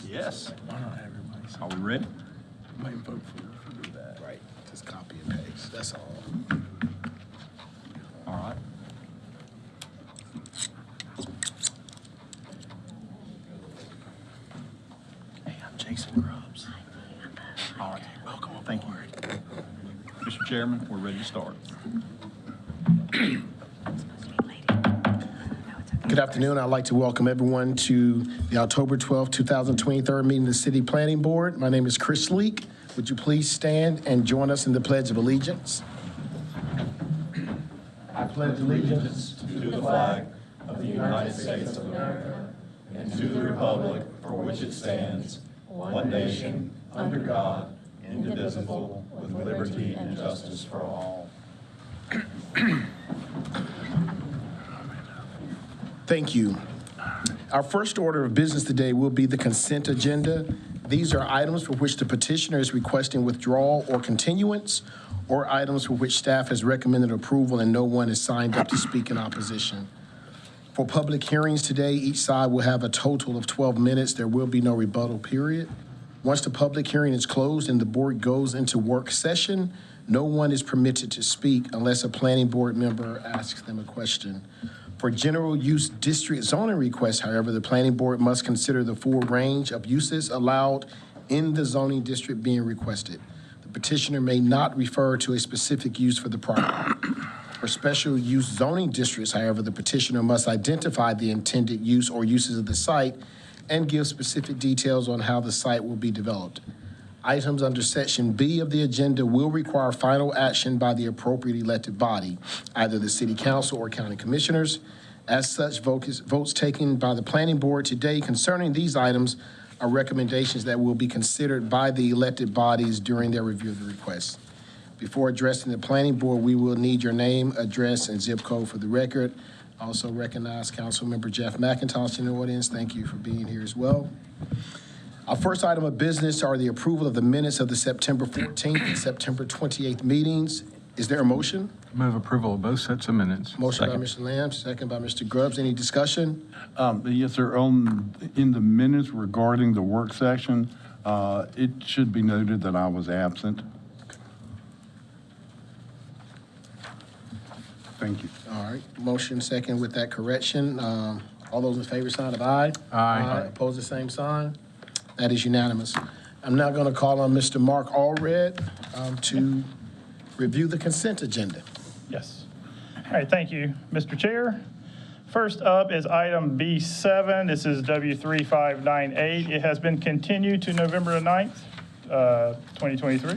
Yes. Why not everybody? Are we ready? Might vote for if we do that. Right, just copy and paste, that's all. All right. Hey, I'm Jason Grubbs. All right. Welcome aboard. Thank you. Mr. Chairman, we're ready to start. Good afternoon. I'd like to welcome everyone to the October 12, 2023 meeting of the City Planning Board. My name is Chris Leak. Would you please stand and join us in the Pledge of Allegiance? I pledge allegiance to the flag of the United States of America and to the republic for which it stands, one nation, under God, indivisible, with liberty and justice for all. Thank you. Our first order of business today will be the consent agenda. These are items for which the petitioner is requesting withdrawal or continuance, or items for which staff has recommended approval and no one is signed up to speak in opposition. For public hearings today, each side will have a total of 12 minutes. There will be no rebuttal period. Once the public hearing is closed and the board goes into work session, no one is permitted to speak unless a planning board member asks them a question. For general use district zoning requests, however, the planning board must consider the full range of uses allowed in the zoning district being requested. The petitioner may not refer to a specific use for the property. For special use zoning districts, however, the petitioner must identify the intended use or uses of the site and give specific details on how the site will be developed. Items under Section B of the agenda will require final action by the appropriate elected body, either the City Council or County Commissioners. As such, votes taken by the Planning Board today concerning these items are recommendations that will be considered by the elected bodies during their review of the request. Before addressing the Planning Board, we will need your name, address, and zip code for the record. Also recognize Councilmember Jeff McIntosh in the audience. Thank you for being here as well. Our first item of business are the approval of the minutes of the September 14th and September 28th meetings. Is there a motion? Move approval of both sets of minutes. Motion by Mr. Lamb, second by Mr. Grubbs. Any discussion? Yes, sir. In the minutes regarding the work session, it should be noted that I was absent. Thank you. All right, motion second with that correction. All those in favor, sign of aye. Aye. Oppose the same sign. That is unanimous. I'm now going to call on Mr. Mark Allred to review the consent agenda. Yes. All right, thank you, Mr. Chair. First up is item B7. This is W3598. It has been continued to November the 9th, 2023.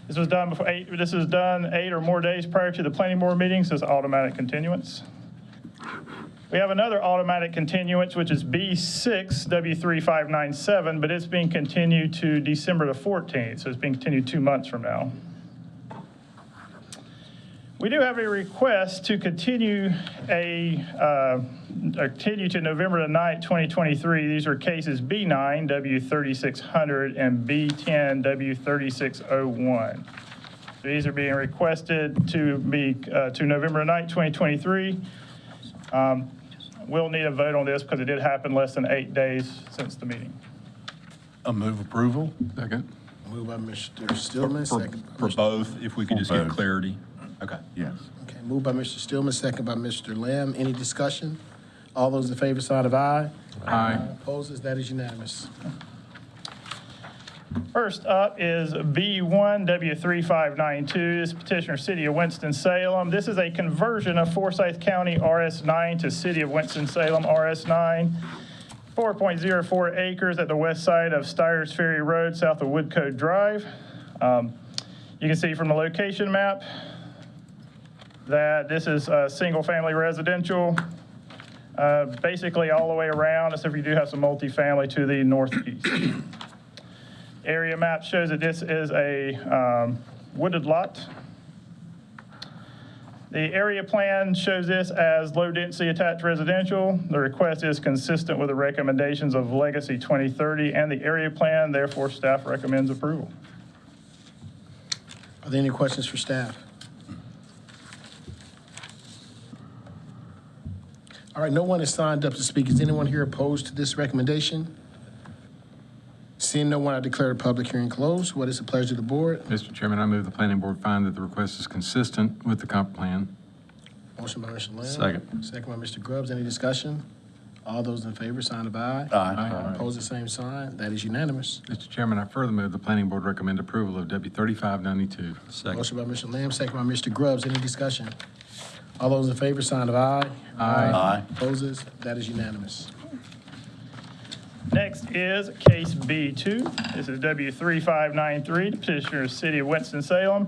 This was done before this is done 8 or more days prior to the planning board meeting, so it's automatic continuance. We have another automatic continuance, which is B6, W3597, but it's being continued to December the 14th, so it's being continued 2 months from now. We do have a request to continue continue to November the 9th, 2023. These are cases B9, W3600, and B10, W3601. So these are being requested to be to November 9th, 2023. We'll need a vote on this because it did happen less than 8 days since the meeting. A move approval. Second. Moved by Mr. Stillman, second by For Mr. both, if we could just get both. clarity. Okay. Yes. Okay, moved by Mr. Stillman, second by Mr. Lamb. Any discussion? All those in favor, sign of aye. Aye. Opposes, that is unanimous. First up is B1 W3592. This petitioner, City of Winston-Salem. This is a conversion of Forsyth County RS9 to City of Winston-Salem RS9. 4.04 acres at the west side of Steyer's Ferry Road, south of Woodcode Drive. You can see from the location map that this is a single-family residential, basically all the way around, except for you do have some multifamily to the northeast. Area map shows that this is a wooded lot. The area plan shows this as low-density attached residential. The request is consistent with the recommendations of Legacy 2030 and the area plan, therefore staff recommends approval. Are there any questions for staff? All right, no one has signed up to speak. Is anyone here opposed to this recommendation? Seeing no one, I declare the public hearing closed. What is the pleasure of the board? Mr. Chairman, I move the planning board find that the request is consistent with the comp plan. Motion by Mr. Lamb. Second. Second by Mr. Grubbs. Any discussion? All those in favor, sign of aye. Aye. Opposed, the same sign. That is unanimous. Mr. Chairman, I further move the planning board recommend approval of W 3592. Motion by Mr. Lamb, second by Mr. Grubbs. Any discussion? All those in favor, sign of aye. Aye. Opposes? That is unanimous. Next is case B2. This is W3593, the petitioner is City of Winston-Salem.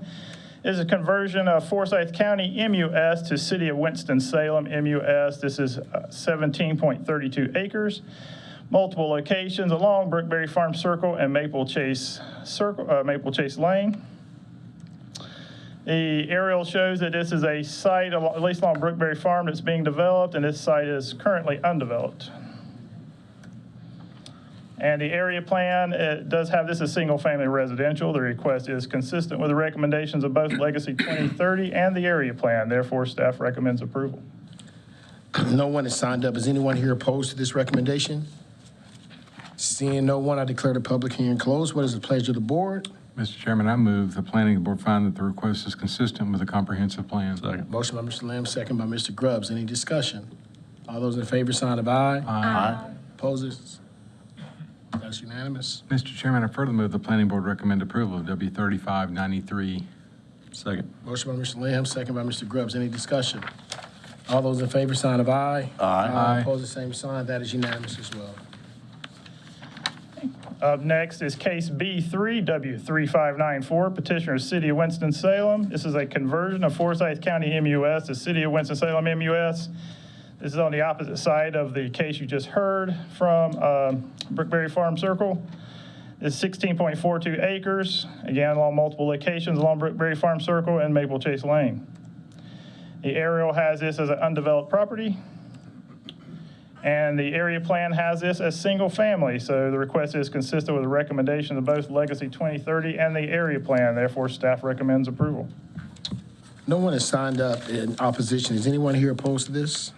This is a conversion of Forsyth County MUS to City of Winston-Salem MUS. This is 17.32 acres, multiple locations along Brookberry Farm Circle and Maple Chase Lane. The aerial shows that this is a site, at least along Brookberry Farm, that's being developed, and this site is currently undeveloped. And the area plan, it does have this as single-family residential. The request is consistent with the recommendations of both Legacy 2030 and the area plan. Therefore, staff recommends approval. No one has signed up. Is anyone here opposed to this recommendation? Seeing no one, I declare the public hearing closed. What is the pleasure of the board? Mr. Chairman, I move the planning board find that the request is consistent with the comprehensive plan. Second. Motion by Mr. Lamb, second by Mr. Grubbs. Any discussion? All those in favor, sign of aye. Aye. Opposes? That's unanimous. Mr. Chairman, I further move the planning board recommend approval of W 3593. Second. Motion by Mr. Lamb, second by Mr. Grubbs. Any discussion? All those in favor, sign of aye. Aye. Opposed, the same sign. That is unanimous as well. Up next is case B3, W3594, petitioner City of Winston-Salem. This is a conversion of Forsyth County MUS to City of Winston-Salem MUS. This is on the opposite side of the case you just heard from Brookberry Farm Circle. It's 16.42 acres, again, along multiple locations along Brookberry Farm Circle and Maple Chase Lane. The aerial has this as an undeveloped property, and the area plan has this as single family, so the request is consistent with the recommendations of both Legacy 2030 and the area plan. Therefore, staff recommends approval. No one has signed up in opposition. Is anyone here opposed to this?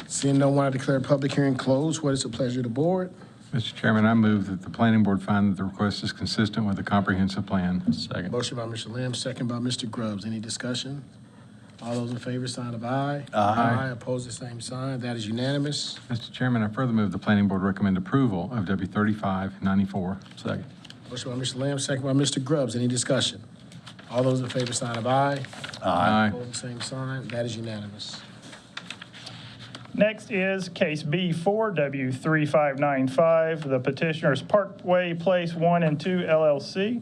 Seeing no one, I declare public hearing closed. What is the pleasure of the board? Mr. Chairman, I move that the planning board find that the request is consistent with the comprehensive plan. Second. Motion by Mr. Lamb, second by Mr. Grubbs. Any discussion? All those in favor, sign of aye. Aye. Opposed, the same sign. That is unanimous. Mr. Chairman, I further move the planning board recommend approval of W 3594. Second. Motion by Mr. Lamb, second by Mr. Grubbs. Any discussion? All those in favor, sign of aye. Aye. Opposed, the same sign. That is unanimous. Next is case B4, W3595. The petitioner is Parkway Place 1 and 2 LLC.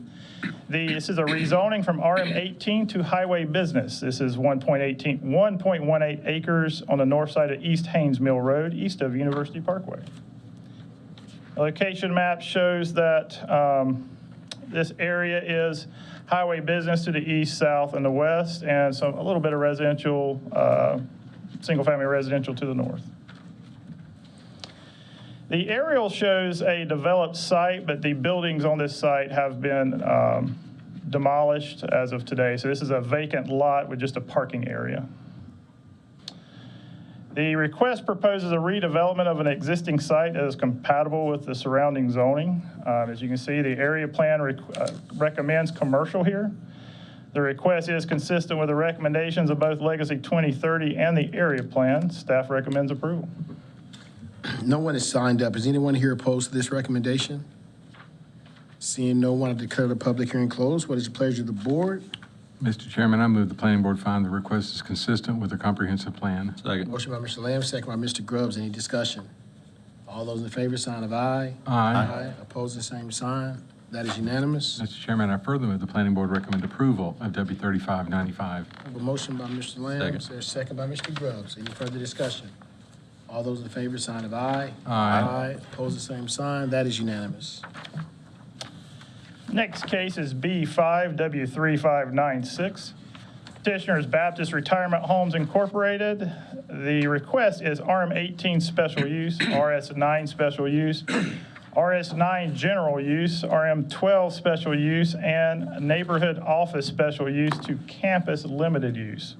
This is a rezoning from RM18 to highway business. This is 1.18 acres on the north side of East Haynes Mill Road, east of University Parkway. The location map shows that this area is highway business to the east, south, and the west, and a little bit of residential, single-family residential to the north. The aerial shows a developed site, but the buildings on this site have been demolished as of today. So this is a vacant lot with just a parking area. The request proposes a redevelopment of an existing site that is compatible with the surrounding zoning. As you can see, the area plan recommends commercial here. The request is consistent with the recommendations of both Legacy 2030 and the area plan. Staff recommends approval. No one has signed up. Is anyone here opposed to this recommendation? Seeing no one, I declare the public hearing closed. What is the pleasure of the board? Mr. Chairman, I move the planning board find the request is consistent with the comprehensive plan. Second. Motion by Mr. Lamb, second by Mr. Grubbs. Any discussion? All those in favor, sign of aye. Aye. Opposed, the same sign. That is unanimous. Mr. Chairman, I further move the planning board recommend approval of W 3595. I have a motion by Mr. Lamb. Second. Is there a second by Mr. Grubbs? Any further discussion? All those in favor, sign of aye. Aye. Opposed, the same sign. That is unanimous. Next case is B5, W3596. Petitioner is Baptist Retirement Homes Incorporated. The request is RM18 special use, RS9 special use, RS9 general use, RM12 special use, and neighborhood office special use to campus limited use.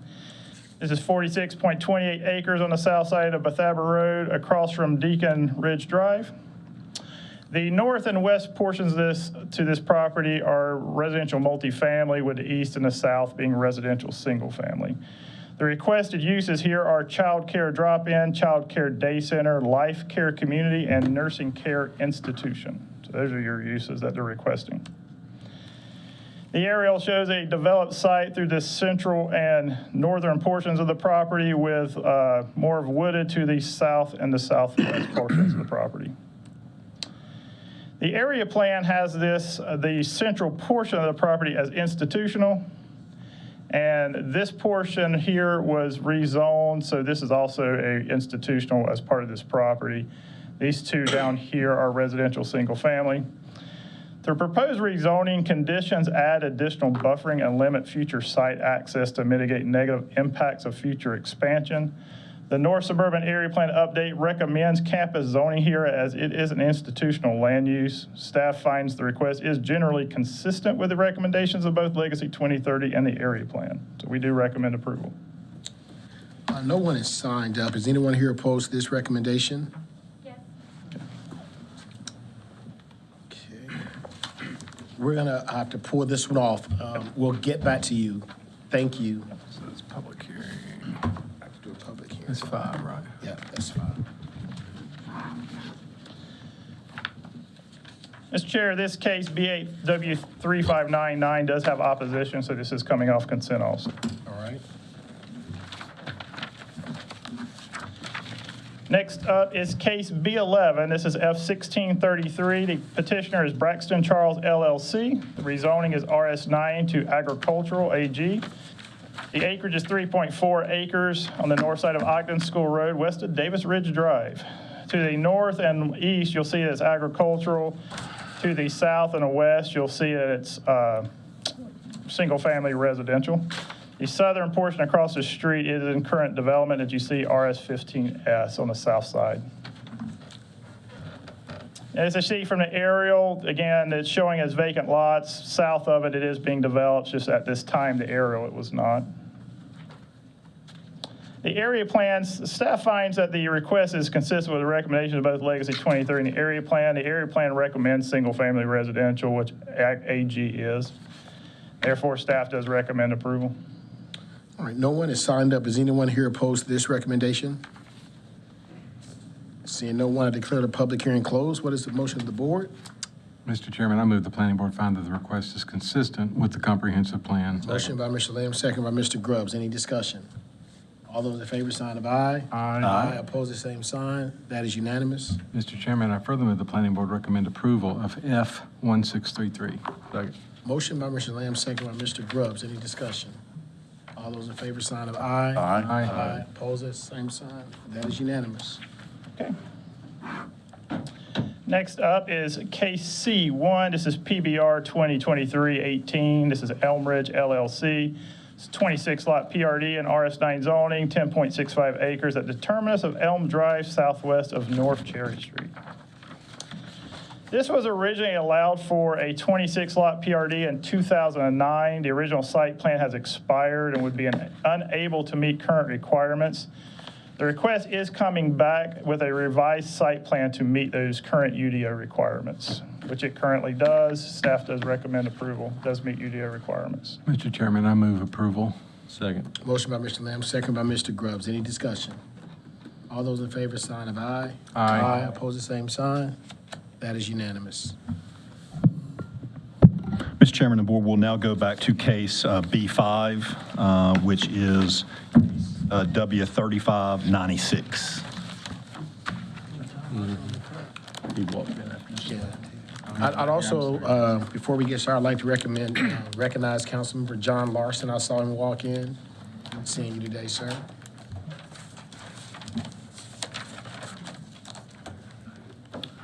This is 46.28 acres on the south side of Bethabara Road across from Deacon Ridge Drive. The north and west portions of this property are residential multifamily, with the east and the south being residential single family. The requested uses here are child care drop-in, child care day center, life care community, and nursing care institution. So those are your uses that they're requesting. The aerial shows a developed site through the central and northern portions of the property, with more of wooded to the south and the southwest portions of the property. The area plan has the central portion of the property as institutional, and this portion here was rezoned, so this is also a institutional as part of this property. These two down here are residential single family. The proposed rezoning conditions add additional buffering and limit future site access to mitigate negative impacts of future expansion. The North Suburban Area Plan update recommends campus zoning here, as it is an institutional land use. Staff finds the request is generally consistent with the recommendations of both Legacy 2030 and the area plan. So we do recommend approval. No one is signed up. Is anyone here opposed to this recommendation? Yes. Okay. We're gonna have to pull this one off. We'll get back to you. Thank you. So it's public hearing. I have to do a public hearing. It's 5, right? Yeah, that's fine. Mr. Chair, this case B8W3599 does have opposition, so this is coming off consent also. All right. Next up is case B11. This is F1633. The petitioner is Braxton Charles LLC. The rezoning is RS9 to agricultural AG. The acreage is 3.4 acres on the north side of Ogden School Road, west of Davis Ridge Drive. To the north and east, you'll see it's agricultural. To the south and the west, you'll see that it's single-family residential. The southern portion across the street is in current development, as you see RS15S on the south side. As you see from the aerial, again, it's showing as vacant lots. South of it, it is being developed, just at this time, the aerial, it was not. The area plans, staff finds that the request is consistent with the recommendations of both Legacy 2030 and the area plan. The area plan recommends single-family residential, which AG is. Therefore, staff does recommend approval. All right, no one is signed up. Is anyone here opposed to this recommendation? Seeing no one, I declare the public hearing closed. What is the motion of the board? Mr. Chairman, I move the planning board find that the request is consistent with the comprehensive plan. Motion by Mr. Lamb, second by Mr. Grubbs. Any discussion? All those in favor, sign of aye. Aye. Oppose the same sign. That is unanimous. Mr. Chairman, I further move the planning board recommend approval of F1633. Second. Motion by Mr. Lamb, second by Mr. Grubbs. Any discussion? All those in favor, sign of aye. Aye. Oppose the same sign. That is unanimous. Okay. Next up is case C1. This is PBR 2023-18. This is Elm Ridge LLC. It's 26-lot PRD and RS9 zoning, 10.65 acres at the terminus of Elm Drive, southwest of North Cherry Street. This was originally allowed for a 26-lot PRD in 2009. The original site plan has expired and would be unable to meet current requirements. The request is coming back with a revised site plan to meet those current UDO requirements, which it currently does. Staff does recommend approval. It does meet UDO requirements. Mr. Chairman, I move approval. Second. Motion by Mr. Lamb, second by Mr. Grubbs. Any discussion? All those in favor, sign of aye. Aye. Oppose the same sign. That is unanimous. Mr. Chairman, the board will now go back to case B5, which is W3596. I'd also, before we get started, I'd like to recognize Councilmember John Larson. I saw him walk in. Good seeing you today, sir.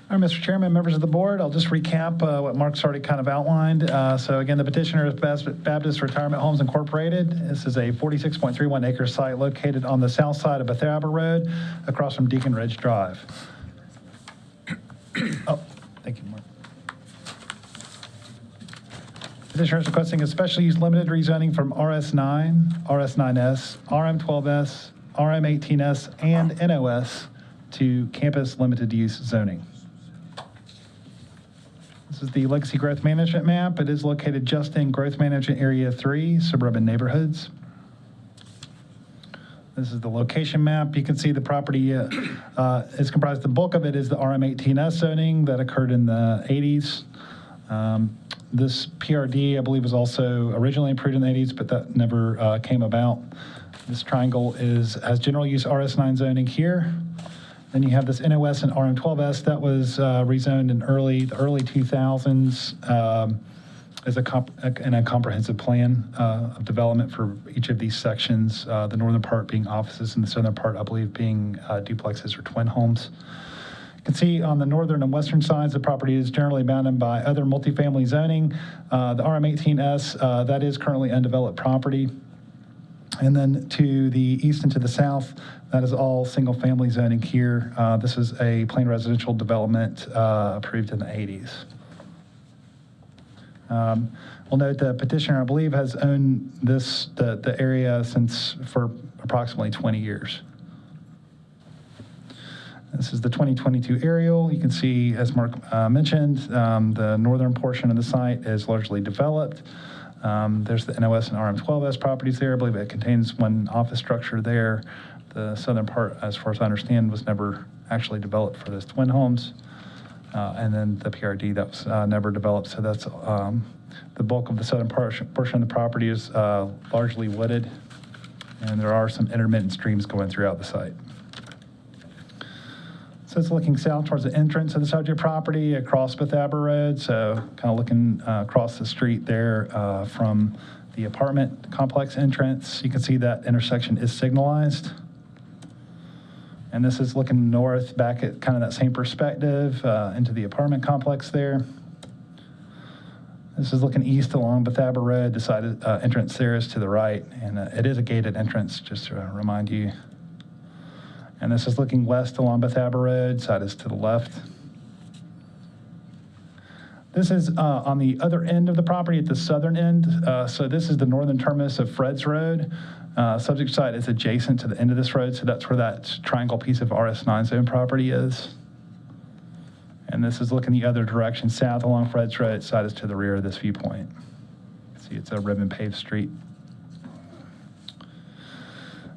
All right, Mr. Chairman, members of the board, I'll just recap what Mark's already kind of outlined. So again, the petitioner is Baptist Retirement Homes Incorporated. This is a 46.31 acre site located on the south side of Bethabara Road, across from Deacon Ridge Drive. Oh, thank you, Mark. Petitioner is requesting a special use limited rezoning from RS9, RS9S, RM12S, RM18S, and NOS to campus limited use zoning. This is the Legacy Growth Management Map. It is located just in Growth Management Area 3, suburban neighborhoods. This is the location map. You can see the property is comprised, the bulk of it is the RM18S zoning that occurred in the 80s. This PRD, I believe, was also originally approved in the 80s, but that never came about. This triangle has general use RS9 zoning here. Then you have this NOS and RM12S that was rezoned in the early 2000s as a comprehensive plan of development for each of these sections. The northern part being offices and the southern part, I believe, being duplexes or twin homes. You can see on the northern and western sides, the property is generally bounded by other multifamily zoning. The RM18S, that is currently undeveloped property. And then to the east and to the south, that is all single-family zoning here. This is a plain residential development approved in the 80s. We'll note the petitioner, I believe, has owned the area for approximately 20 years. This is the 2022 aerial. You can see, as Mark mentioned, the northern portion of the site is largely developed. There's the NOS and RM12S properties there. I believe it contains one office structure there. The southern part, as far as I understand, was never actually developed for those twin homes. And then the PRD that was never developed. So that's the bulk of the southern portion of the property is largely wooded. And there are some intermittent streams going throughout the site. So it's looking south towards the entrance of the subject property across Bethesda Road. So kind of looking across the street there from the apartment complex entrance. You can see that intersection is signalized. And this is looking north back at kind of that same perspective into the apartment complex there. This is looking east along Bethesda Road. The side entrance there is to the right, and it is a gated entrance, just to remind you. And this is looking west along Bethesda Road. Side is to the left. This is on the other end of the property at the southern end. So this is the northern terminus of Fred's Road. Subject site is adjacent to the end of this road, so that's where that triangle piece of RS9 zone property is. And this is looking the other direction, south along Fred's Road. Side is to the rear of this viewpoint. See, it's a ribbon paved street.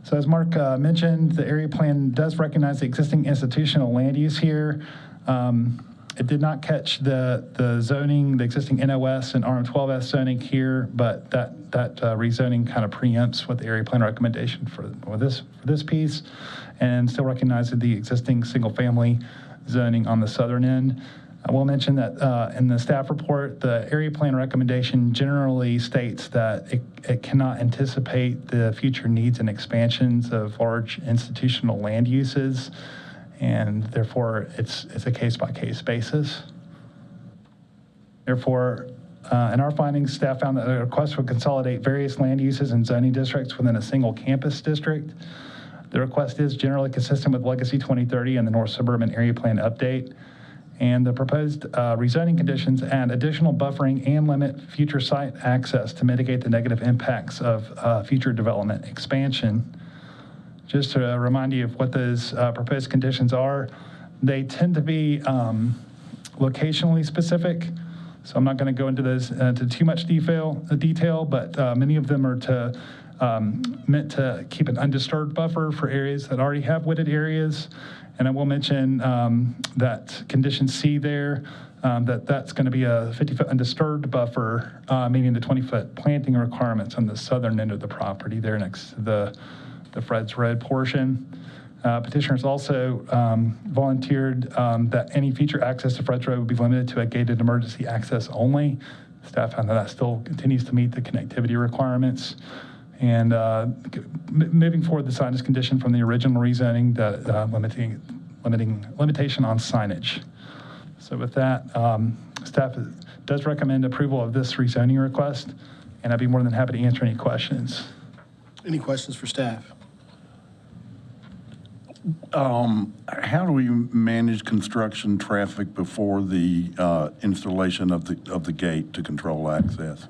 So as Mark mentioned, the area plan does recognize the existing institutional land use here. It did not catch the zoning, the existing NOS and RM12S zoning here, but that rezoning kind of preempts what the area plan recommendation for this piece, and still recognizes the existing single-family zoning on the southern end. I will mention that in the staff report, the area plan recommendation generally states that it cannot anticipate the future needs and expansions of large institutional land uses, and therefore it's a case-by-case basis. Therefore, in our findings, staff found that the request would consolidate various land uses and zoning districts within a single campus district. The request is generally consistent with Legacy 2030 and the North Suburban Area Plan update. And the proposed rezoning conditions add additional buffering and limit future site access to mitigate the negative impacts of future development expansion. Just to remind you of what those proposed conditions are, they tend to be locationally specific. So I'm not going to go into those into too much detail, but many of them are meant to keep an undisturbed buffer for areas that already have wooded areas. And I will mention that condition C there, that's going to be a 50-foot undisturbed buffer, meaning the 20-foot planting requirements on the southern end of the property there next to the Fred's Road portion. Petitioners also volunteered that any future access to Fred's Road would be limited to a gated emergency access only. Staff found that still continues to meet the connectivity requirements. And moving forward, the sign is conditioned from the original rezoning, the limitation on signage. So with that, staff does recommend approval of this rezoning request, and I'd be more than happy to answer any questions. Any questions for staff? How do we manage construction traffic before the installation of the gate to control access?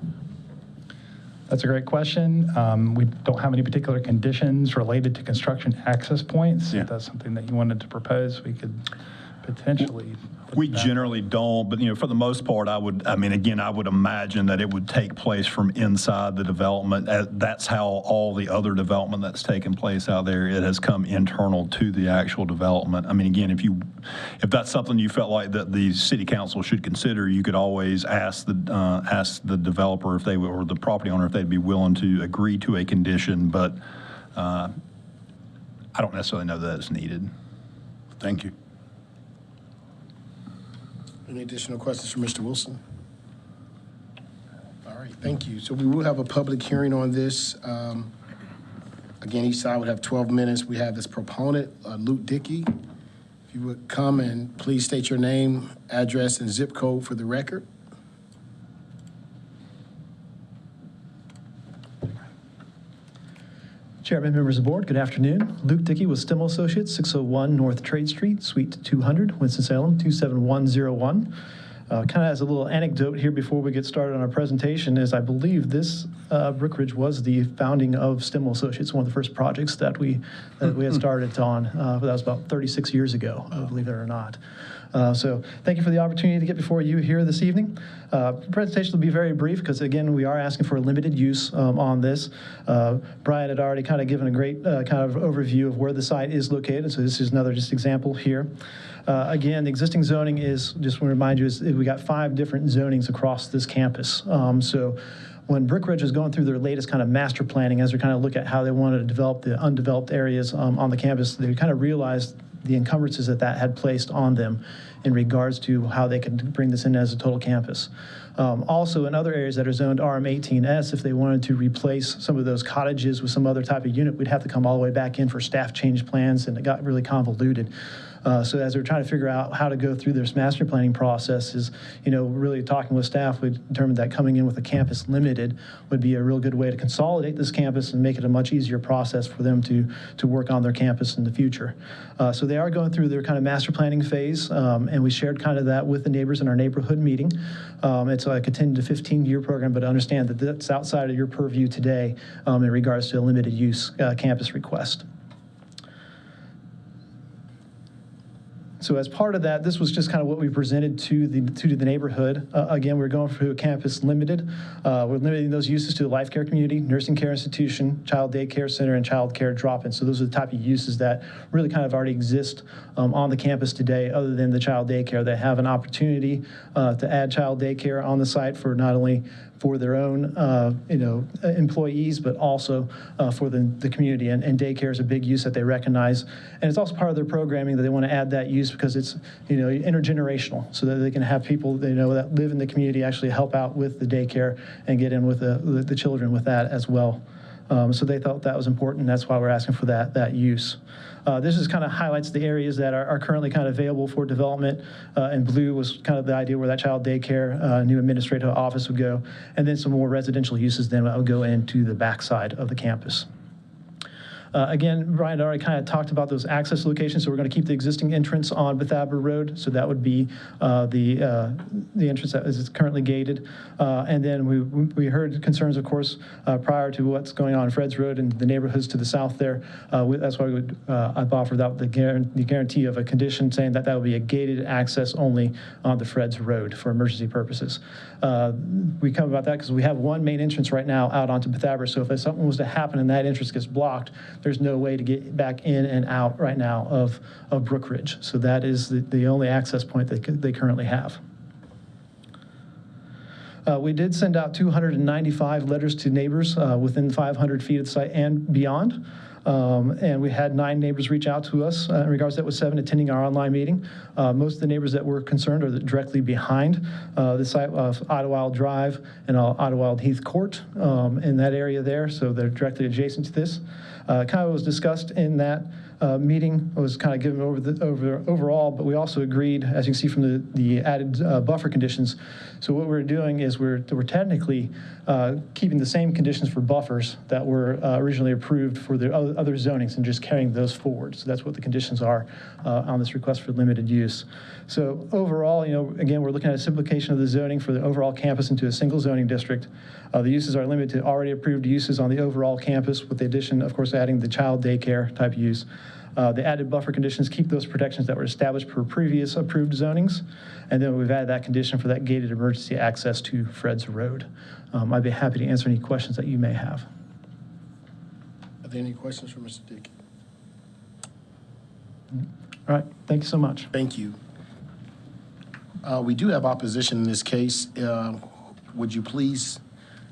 That's a great question. We don't have any particular conditions related to construction access points. Yeah. If that's something that you wanted to propose, we could potentially We generally don't, but, for the most part, I would imagine that it would take place from inside the development. That's how all the other development that's taken place out there, it has come internal to the actual development. Again, if that's something you felt like that the city council should consider, you could always ask the developer or the property owner if they'd be willing to agree to a condition, but I don't necessarily know that it's needed. Thank you. Any additional questions for Mr. Wilson? All right, thank you. So we will have a public hearing on this. Again, each side would have 12 minutes. We have this proponent, Luke Dickey. If you would come and please state your name, address, and zip code for the record. Chairman, members of the board, good afternoon. Luke Dickey with Stimmel Associates, 601 North Trade Street, Suite 200, Winston-Salem, 27101. Kind of as a little anecdote here before we get started on our presentation is I believe this Brook Ridge was the founding of Stimmel Associates, one of the first projects that we had started on. That was about 36 years ago, believe it or not. So thank you for the opportunity to get before you here this evening. The presentation will be very brief because, again, we are asking for a limited use on this. Brian had already kind of given a great kind of overview of where the site is located, so this is another just example here. Again, the existing zoning is, just want to remind you, is we got 5 different zonings across this campus. So when Brook Ridge was going through their latest kind of master planning, as we kind of look at how they wanted to develop the undeveloped areas on the campus, they kind of realized the encumbrances that had placed on them in regards to how they could bring this in as a total campus. Also, in other areas that are zoned RM18S, if they wanted to replace some of those cottages with some other type of unit, we'd have to come all the way back in for staff change plans, and it got really convoluted. So as we're trying to figure out how to go through this master planning process is, really talking with staff, we determined that coming in with a campus limited would be a real good way to consolidate this campus and make it a much easier process for them to work on their campus in the future. So they are going through their kind of master planning phase, and we shared kind of that with the neighbors in our neighborhood meeting. It's like a 10 to 15-year program, but understand that that's outside of your purview today in regards to a limited use campus request. So as part of that, this was just kind of what we presented to the neighborhood. Again, we're going for a campus limited. We're limiting those uses to the life care community, nursing care institution, child daycare center, and child care drop-in. So those are the type of uses that really kind of already exist on the campus today, other than the child daycare. They have an opportunity to add child daycare on the site for not only for their own, employees, but also for the community. And daycare is a big use that they recognize. And it's also part of their programming that they want to add that use because it's, intergenerational, so that they can have people that live in the community actually help out with the daycare and get in with the children with that as well. So they thought that was important. That's why we're asking for that use. This just kind of highlights the areas that are currently kind of available for development. And blue was kind of the idea where that child daycare, new administrative office would go, and then some more residential uses then would go into the backside of the campus. Again, Brian already kind of talked about those access locations, so we're going to keep the existing entrance on Bethabara Road, so that would be the entrance that is currently gated. And then we heard concerns, of course, prior to what's going on Fred's Road and the neighborhoods to the south there. That's why I've offered out the guarantee of a condition saying that would be a gated access only on the Fred's Road for emergency purposes. We come about that because we have one main entrance right now out onto Bethabara, so if something was to happen and that entrance gets blocked, there's no way to get back in and out right now of Brook Ridge. So that is the only access point that they currently have. We did send out 295 letters to neighbors within 500 feet of the site and beyond. And we had 9 neighbors reach out to us in regards to that, with 7 attending our online meeting. Most of the neighbors that were concerned are directly behind the site of Idlewild Drive and Idlewild Heath Court in that area there, so they're directly adjacent to this. Kind of was discussed in that meeting, was kind of given overall, but we also agreed, as you can see from the added buffer conditions. So what we're doing is we're technically keeping the same conditions for buffers that were originally approved for the other zonings and just carrying those forward. So that's what the conditions are on this request for limited use. So overall, again, we're looking at a simplification of the zoning for the overall campus into a single zoning district. The uses are limited to already approved uses on the overall campus, with the addition, of course, adding the child daycare type use. The added buffer conditions keep those protections that were established per previous approved zonings. And then we've added that condition for that gated emergency access to Fred's Road. I'd be happy to answer any questions that you may have. Are there any questions for Mr. Dickey? All right, thank you so much. Thank you. We do have opposition in this case. Would you please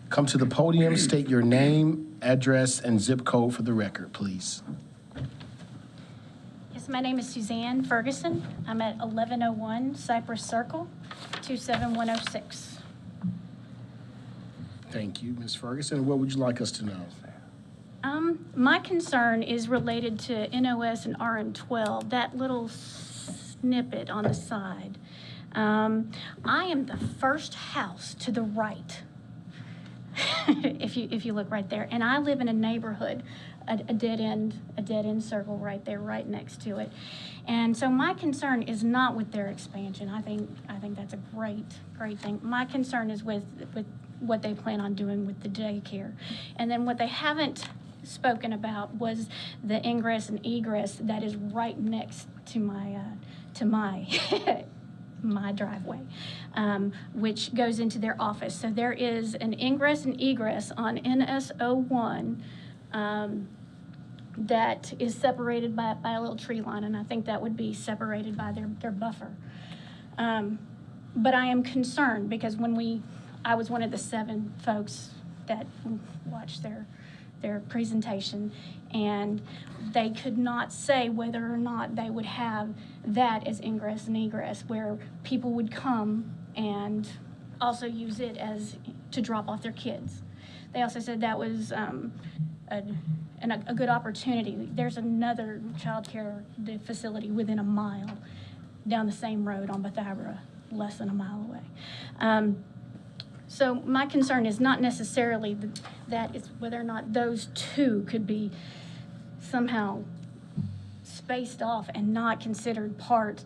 come to the podium, state your name, address, and zip code for the record, please? Yes, my name is Suzanne Ferguson. I'm at 1101 Cypress Circle, 27106. Thank you, Ms. Ferguson. What would you like us to know? My concern is related to NOS and RM12, that little snippet on the side. I am the first house to the right, if you look right there, and I live in a neighborhood, a dead end circle right there, right next to it. And so my concern is not with their expansion. I think that's a great thing. My concern is with what they plan on doing with the daycare. And then what they haven't spoken about was the ingress and egress that is right next to my my driveway, which goes into their office. So there is an ingress and egress on NS01 that is separated by a little tree line, and I think that would be separated by their buffer. But I am concerned because I was one of the 7 folks that watched their presentation, and they could not say whether or not they would have that as ingress and egress, where people would come and also use it to drop off their kids. They also said that was a good opportunity. There's another child care facility within a mile down the same road on Pythagoras, less than a mile away. So my concern is not necessarily that, it's whether or not those two could be somehow spaced off and not considered part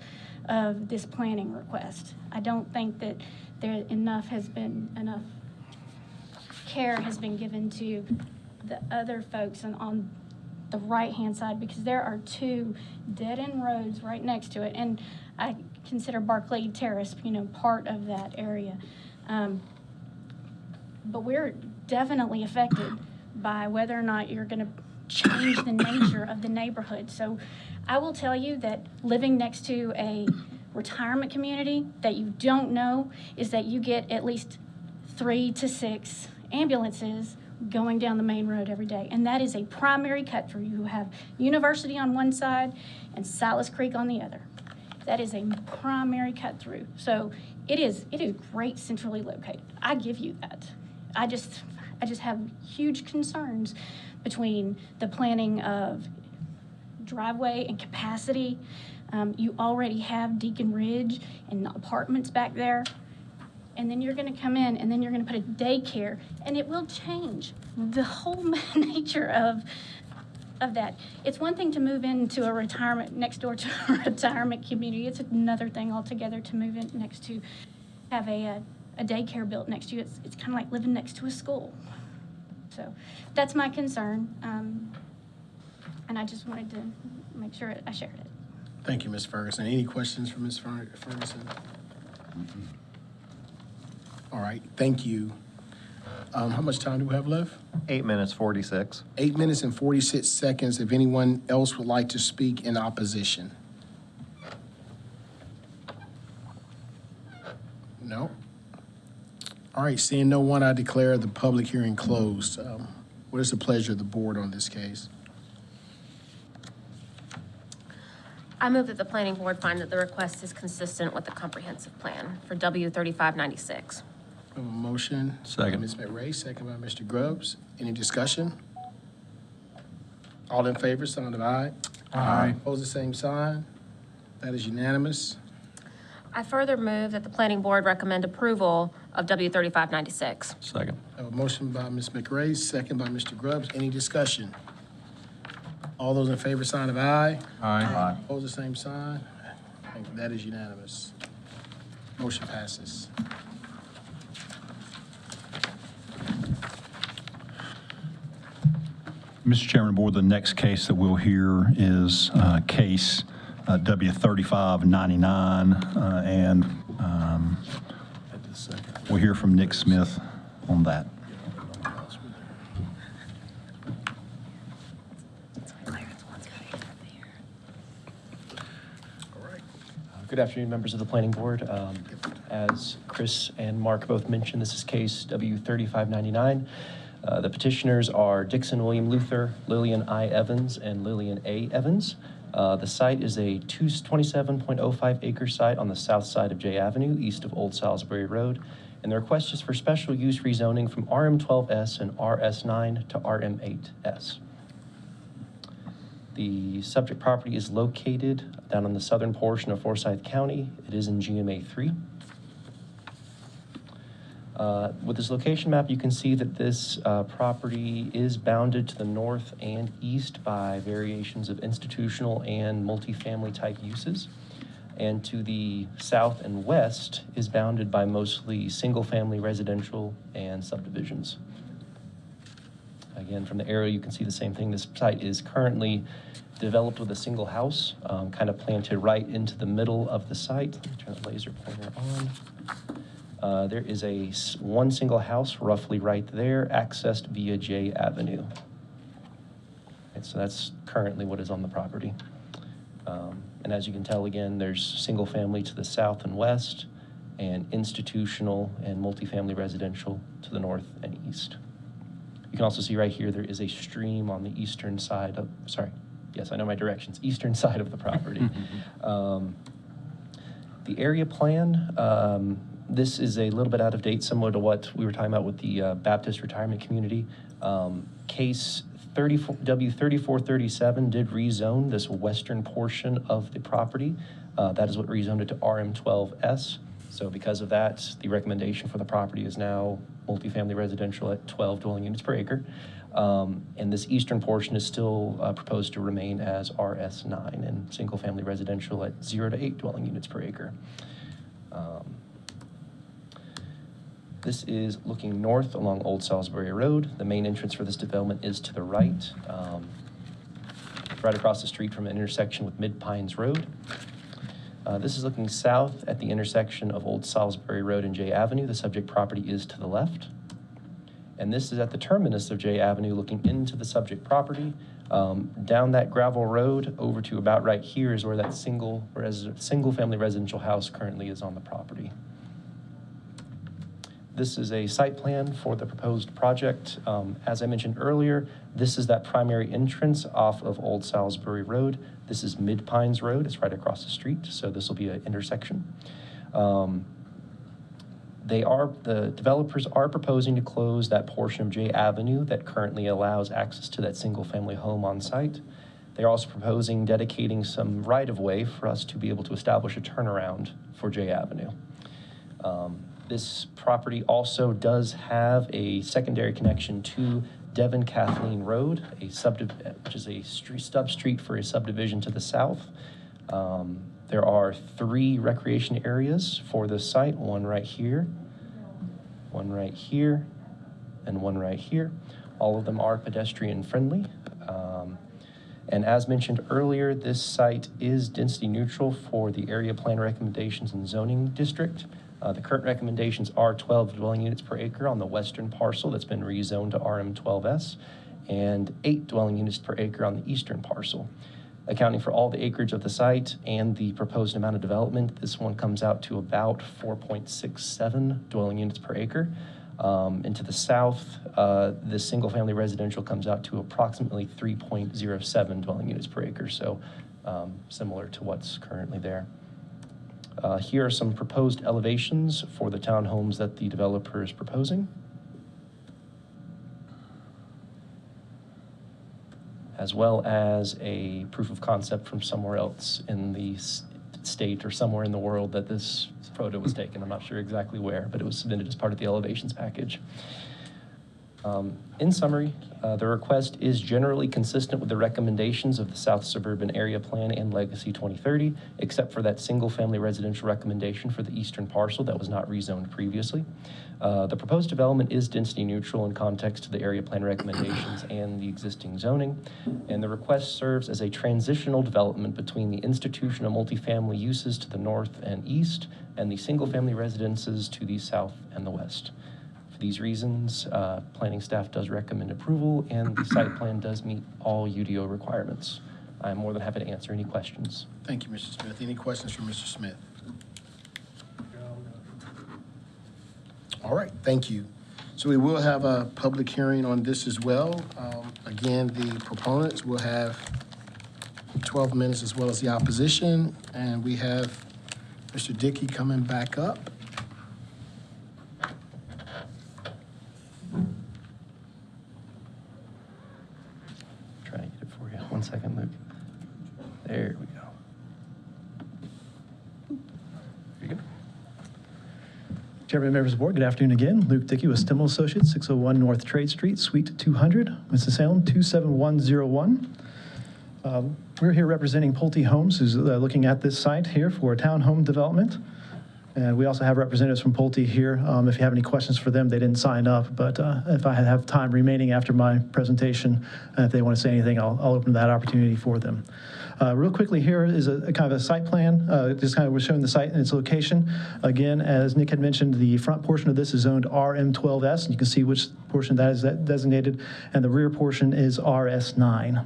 of this planning request. I don't think that enough care has been given to the other folks on the right-hand side, because there are 2 dead-end roads right next to it, and I consider Barclay Terrace, part of that area. But we're definitely affected by whether or not you're going to change the nature of the neighborhood. So I will tell you that living next to a retirement community that you don't know is that you get at least 3 to 6 ambulances going down the main road every day. And that is a primary cut through. You have University on one side and Silas Creek on the other. That is a primary cut through. So it is great centrally located. I give you that. I just have huge concerns between the planning of driveway and capacity. You already have Deacon Ridge and apartments back there. And then you're going to come in and then you're going to put a daycare, and it will change the whole nature of that. It's one thing to move into a retirement, next door to a retirement community. It's another thing altogether to move in next to, have a daycare built next to you. It's kind of like living next to a school. So that's my concern. And I just wanted to make sure I shared it. Thank you, Ms. Ferguson. Any questions for Ms. Ferguson? All right, thank you. How much time do we have left? 8 minutes, 46. 8 minutes and 46 seconds. If anyone else would like to speak in opposition. No? All right, seeing no one, I declare the public hearing closed. What is the pleasure of the board on this case? I move that the planning board find that the request is consistent with the comprehensive plan for W3596. We have a motion. Second. By Ms. McRae, second by Mr. Grubbs. Any discussion? All in favor, sign of aye. Aye. Opposed, the same sign. That is unanimous. I further move that the planning board recommend approval of W3596. Second. I have a motion by Ms. McRae, second by Mr. Grubbs. Any discussion? All those in favor, sign of aye. Aye. Opposed, the same sign. That is unanimous. Motion passes. Mr. Chairman, Board, the next case that we'll hear is case W3599, and we'll hear from Nick Smith on that. Good afternoon, members of the Planning Board. As Chris and Mark both mentioned, this is case W3599. The petitioners are Dixon William Luther, Lillian I. Evans, and Lillian A. Evans. The site is a 27.05 acre site on the south side of J Avenue, east of Old Salisbury Road. And the request is for special use rezoning from RM12S and RS9 to RM8S. The subject property is located down on the southern portion of Forsyth County. It is in GMA 3. With this location map, you can see that this property is bounded to the north and east by variations of institutional and multifamily type uses. And to the south and west is bounded by mostly single-family residential and subdivisions. Again, from the arrow, you can see the same thing. This site is currently developed with a single house, kind of planted right into the middle of the site. Let me turn the laser pointer on. There is one single house roughly right there, accessed via J Avenue. And so that's currently what is on the property. And as you can tell, again, there's single family to the south and west, and institutional and multifamily residential to the north and east. You can also see right here, there is a stream on the eastern side of, sorry, yes, I know my directions, eastern side of the property. The area plan, this is a little bit out of date, similar to what we were talking about with the Baptist retirement community. Case W3437 did rezone this western portion of the property. That is what rezoned it to RM12S. So because of that, the recommendation for the property is now multifamily residential at 12 dwelling units per acre. And this eastern portion is still proposed to remain as RS9 and single family residential at 0 to 8 dwelling units per acre. This is looking north along Old Salisbury Road. The main entrance for this development is to the right, right across the street from an intersection with Mid Pines Road. This is looking south at the intersection of Old Salisbury Road and J Avenue. The subject property is to the left. And this is at the terminus of J Avenue looking into the subject property. Down that gravel road over to about right here is where that single family residential house currently is on the property. This is a site plan for the proposed project. As I mentioned earlier, this is that primary entrance off of Old Salisbury Road. This is Mid Pines Road. It's right across the street, so this will be an intersection. The developers are proposing to close that portion of J Avenue that currently allows access to that single-family home on site. They're also proposing dedicating some right-of-way for us to be able to establish a turnaround for J Avenue. This property also does have a secondary connection to Devon Kathleen Road, which is a stub street for a subdivision to the south. There are 3 recreation areas for this site, one right here, one right here, and one right here. All of them are pedestrian friendly. And as mentioned earlier, this site is density neutral for the area plan recommendations and zoning district. The current recommendations are 12 dwelling units per acre on the western parcel that's been rezoned to RM12S, and 8 dwelling units per acre on the eastern parcel. Accounting for all the acreage of the site and the proposed amount of development, this one comes out to about 4.67 dwelling units per acre. And to the south, this single-family residential comes out to approximately 3.07 dwelling units per acre, so similar to what's currently there. Here are some proposed elevations for the townhomes that the developer is proposing, as well as a proof of concept from somewhere else in the state or somewhere in the world that this photo was taken. I'm not sure exactly where, but it was submitted as part of the elevations package. In summary, the request is generally consistent with the recommendations of the South Suburban Area Plan and Legacy 2030, except for that single-family residential recommendation for the eastern parcel that was not rezoned previously. The proposed development is density neutral in context to the area plan recommendations and the existing zoning, and the request serves as a transitional development between the institutional multifamily uses to the north and east and the single-family residences to the south and the west. For these reasons, planning staff does recommend approval, and the site plan does meet all UDO requirements. I'm more than happy to answer any questions. Thank you, Mr. Smith. Any questions for Mr. Smith? All right, thank you. So we will have a public hearing on this as well. Again, the proponents will have 12 minutes as well as the opposition, and we have Mr. Dickey coming back up. Try to get it for you. 1 second, Luke. There we go. There you go. Chairman, members of the board, good afternoon again. Luke Dickey with Stimmel Associates, 601 North Trade Street, Suite 200, Winston-Salem, 27101. We're here representing Pulte Homes, who's looking at this site here for a townhome development. And we also have representatives from Pulte here. If you have any questions for them, they didn't sign up, but if I have time remaining after my presentation, if they want to say anything, I'll open that opportunity for them. Real quickly, here is a kind of a site plan. Just kind of we're showing the site and its location. Again, as Nick had mentioned, the front portion of this is zoned RM12S, and you can see which portion that is designated, and the rear portion is RS9.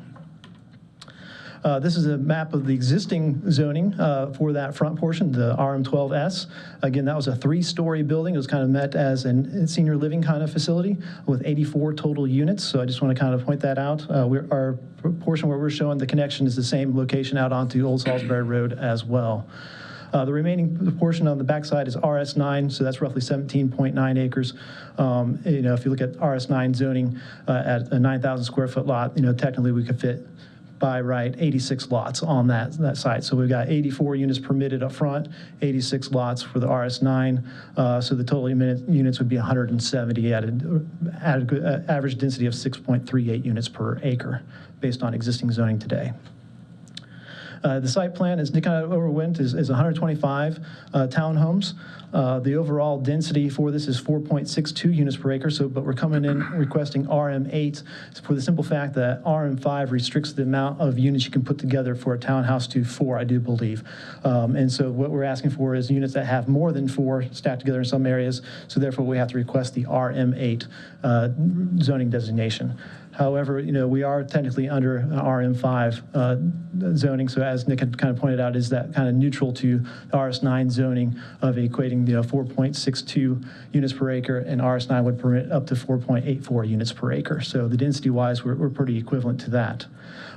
This is a map of the existing zoning for that front portion, the RM12S. Again, that was a 3-story building. It was kind of meant as a senior living kind of facility with 84 total units. So I just want to kind of point that out. Our portion where we're showing the connection is the same location out onto Old Salisbury Road as well. The remaining portion on the backside is RS9, so that's roughly 17.9 acres. If you look at RS9 zoning at a 9,000 square foot lot, technically we could fit by right 86 lots on that site. So we've got 84 units permitted up front, 86 lots for the RS9. So the total units would be 170 at an average density of 6.38 units per acre based on existing zoning today. The site plan, as Nick kind of overwent, is 125 townhomes. The overall density for this is 4.62 units per acre. But we're coming in requesting RM8 for the simple fact that RM5 restricts the amount of units you can put together for a townhouse to 4, I do believe. And so what we're asking for is units that have more than 4 stacked together in some areas. So therefore, we have to request the RM8 zoning designation. However, we are technically under RM5 zoning. So as Nick had kind of pointed out, is that kind of neutral to RS9 zoning of equating 4.62 units per acre, and RS9 would permit up to 4.84 units per acre. So the density-wise, we're pretty equivalent to that.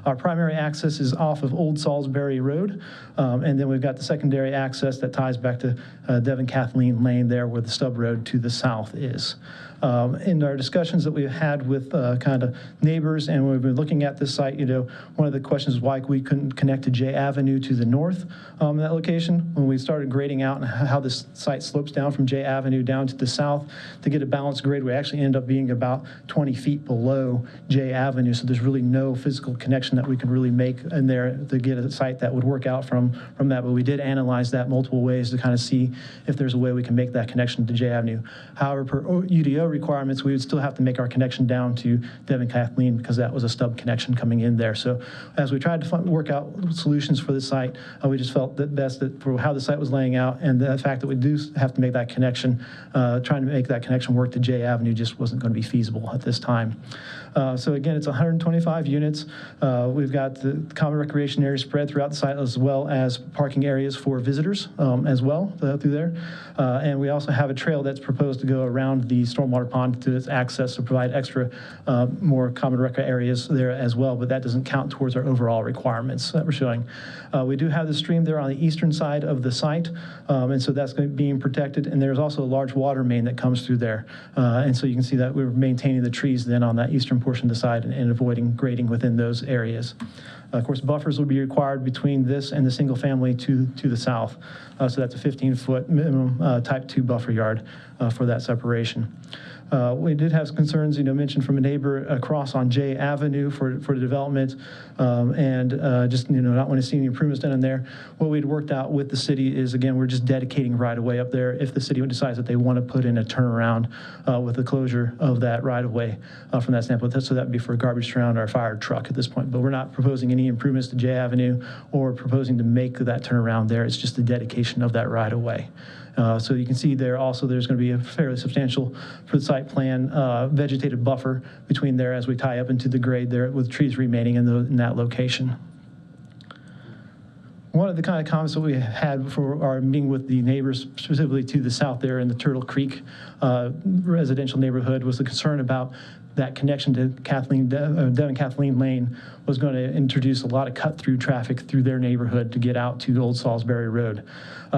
Our primary access is off of Old Salisbury Road, and then we've got the secondary access that ties back to Devon Kathleen Lane there where the stub road to the south is. In our discussions that we've had with kind of neighbors and we've been looking at this site, one of the questions is why we couldn't connect to J Avenue to the north in that location. When we started grading out and how this site slopes down from J Avenue down to the south to get a balanced grade, we actually end up being about 20 feet below J Avenue. So there's really no physical connection that we can really make in there to get a site that would work out from that. But we did analyze that multiple ways to kind of see if there's a way we can make that connection to J Avenue. However, per UDO requirements, we would still have to make our connection down to Devon Kathleen because that was a stub connection coming in there. So as we tried to work out solutions for this site, we just felt that best that for how the site was laying out and the fact that we do have to make that connection, trying to make that connection work to J Avenue just wasn't going to be feasible at this time. So again, it's 125 units. We've got the common recreation area spread throughout the site as well as parking areas for visitors as well through there. And we also have a trail that's proposed to go around the stormwater pond to its access to provide extra more common rec areas there as well, but that doesn't count towards our overall requirements that we're showing. We do have the stream there on the eastern side of the site, and so that's being protected, and there's also a large water main that comes through there. And so you can see that we're maintaining the trees then on that eastern portion of the site and avoiding grading within those areas. Of course, buffers will be required between this and the single family to the south. So that's a 15-foot minimum type 2 buffer yard for that separation. We did have some concerns, mentioned from a neighbor across on J Avenue for the development, and just, not want to see any improvements done in there. What we'd worked out with the city is, again, we're just dedicating right of way up there if the city decides that they want to put in a turnaround with the closure of that right of way from that standpoint. So that would be for a garbage truck or a fire truck at this point. But we're not proposing any improvements to J Avenue or proposing to make that turnaround there. It's just the dedication of that right of way. So you can see there also there's going to be a fairly substantial, for the site plan, vegetative buffer between there as we tie up into the grade there with trees remaining in that location. One of the kind of comments that we had for our meeting with the neighbors, specifically to the south there in the Turtle Creek residential neighborhood, was the concern about that connection to Devon Kathleen Lane was going to introduce a lot of cut-through traffic through their neighborhood to get out to Old Salisbury Road.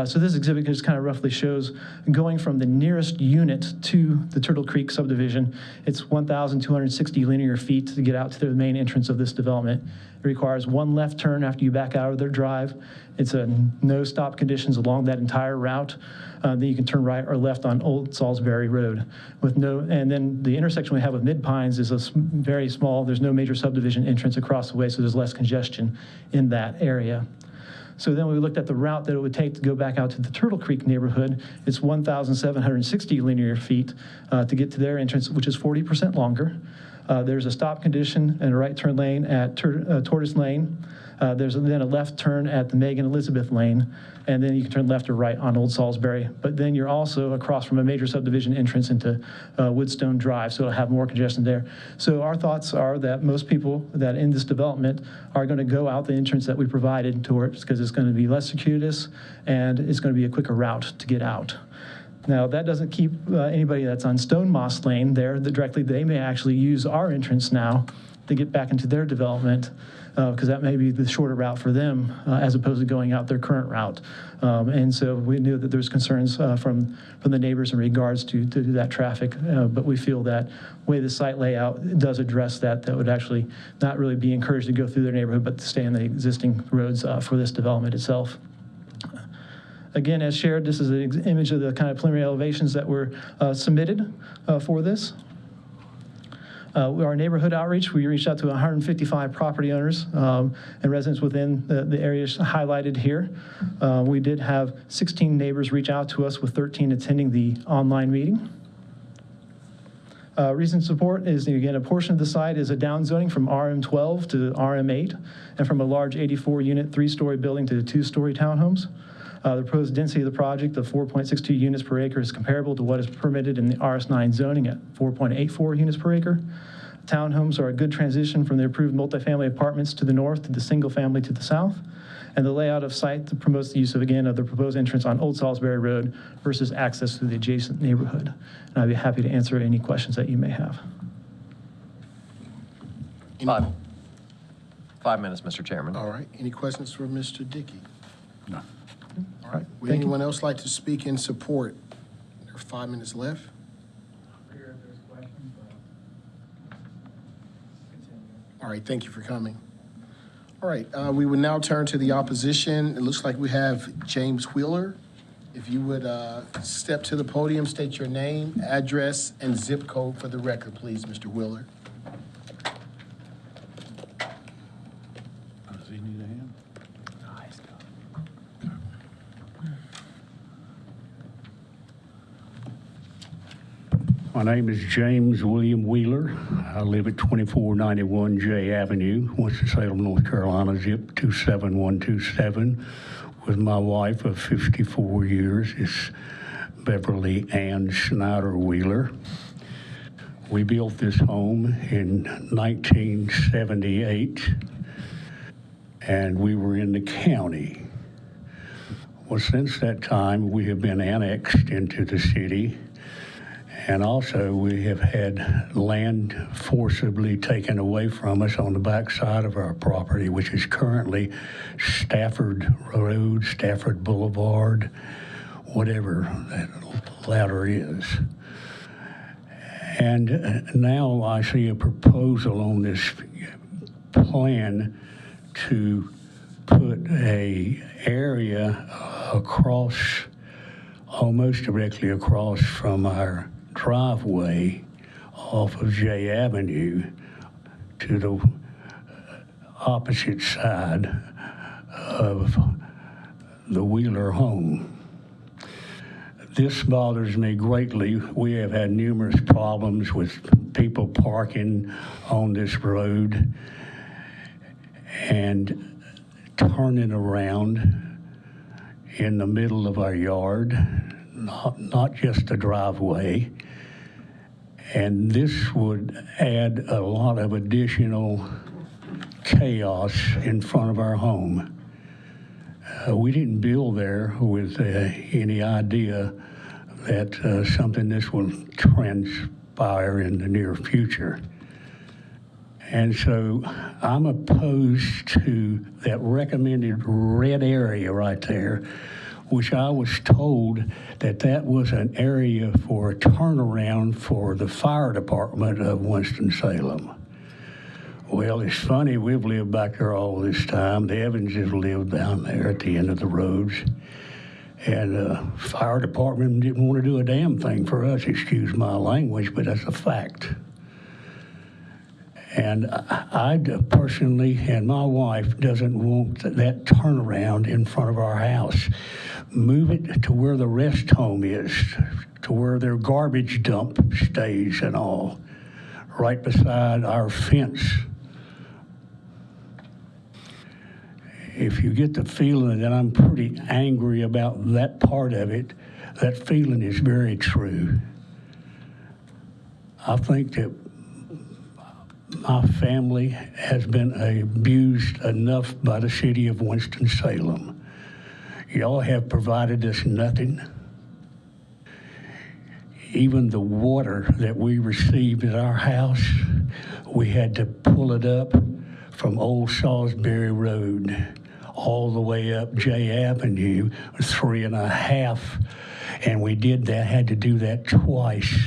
So this exhibit just kind of roughly shows going from the nearest unit to the Turtle Creek subdivision. It's 1,260 linear feet to get out to the main entrance of this development. It requires one left turn after you back out of their drive. It's a no stop conditions along that entire route. Then you can turn right or left on Old Salisbury Road and then the intersection we have with Mid Pines is very small. There's no major subdivision entrance across the way, so there's less congestion in that area. So then we looked at the route that it would take to go back out to the Turtle Creek neighborhood. It's 1,760 linear feet to get to their entrance, which is 40% longer. There's a stop condition and a right turn lane at Tortoise Lane. There's then a left turn at the Megan Elizabeth Lane, and then you can turn left or right on Old Salisbury. But then you're also across from a major subdivision entrance into Woodstone Drive, so it'll have more congestion there. So our thoughts are that most people that in this development are going to go out the entrance that we provided towards, because it's going to be less circuitous and it's going to be a quicker route to get out. Now, that doesn't keep anybody that's on Stone Moss Lane there directly. They may actually use our entrance now to get back into their development, because that may be the shorter route for them as opposed to going out their current route. And so we knew that there's concerns from the neighbors in regards to that traffic, but we feel that way the site layout does address that would actually not really be encouraged to go through their neighborhood, but to stay in the existing roads for this development itself. Again, as shared, this is an image of the kind of preliminary elevations that were submitted for this. Our neighborhood outreach, we reached out to 155 property owners and residents within the areas highlighted here. We did have 16 neighbors reach out to us, with 13 attending the online meeting. Recent support is, again, a portion of the site is a downzoning from RM12 to RM8, and from a large 84-unit, 3-story building to 2-story townhomes. The proposed density of the project of 4.62 units per acre is comparable to what is permitted in the RS9 zoning at 4.84 units per acre. Townhomes are a good transition from the approved multifamily apartments to the north to the single family to the south. And the layout of site promotes the use of, again, of the proposed entrance on Old Salisbury Road versus access through the adjacent neighborhood. And I'd be happy to answer any questions that you may have. 5 minutes, Mr. Chairman. All right. Any questions for Mr. Dickey? No. All right. Would anyone else like to speak in support? There are 5 minutes left. All right. Thank you for coming. All right. We will now turn to the opposition. It looks like we have James Wheeler. If you would step to the podium, state your name, address, and zip code for the record, please, Mr. Wheeler. Does he need a hand? My name is James William Wheeler. I live at 2491 J Avenue, Winston-Salem, North Carolina, zip 27127, with my wife of 54 years. It's Beverly Ann Snyder Wheeler. We built this home in 1978, and we were in the county. Well, since that time, we have been annexed into the city. And also, we have had land forcibly taken away from us on the backside of our property, which is currently Stafford Road, Stafford Boulevard, whatever that latter is. And now I see a proposal on this plan to put a area across, almost directly across from our driveway, off of J Avenue to the opposite side of the Wheeler home. This bothers me greatly. We have had numerous problems with people parking on this road and turning around in the middle of our yard, not just the driveway. And this would add a lot of additional chaos in front of our home. We didn't build there with any idea that something this will transpire in the near future. And so I'm opposed to that recommended red area right there, which I was told that that was an area for a turnaround for the fire department of Winston-Salem. Well, it's funny, we've lived back there all this time. The Evanses lived down there at the end of the roads. And fire department didn't want to do a damn thing for us, excuse my language, but that's a fact. And I personally, and my wife, doesn't want that turnaround in front of our house. Move it to where the rest home is, to where their garbage dump stays and all, right beside our fence. If you get the feeling that I'm pretty angry about that part of it, that feeling is very true. I think that my family has been abused enough by the city of Winston-Salem. Y'all have provided us nothing. Even the water that we received at our house, we had to pull it up from Old Salisbury Road all the way up J Avenue, 3.5, and we did that, had to do that twice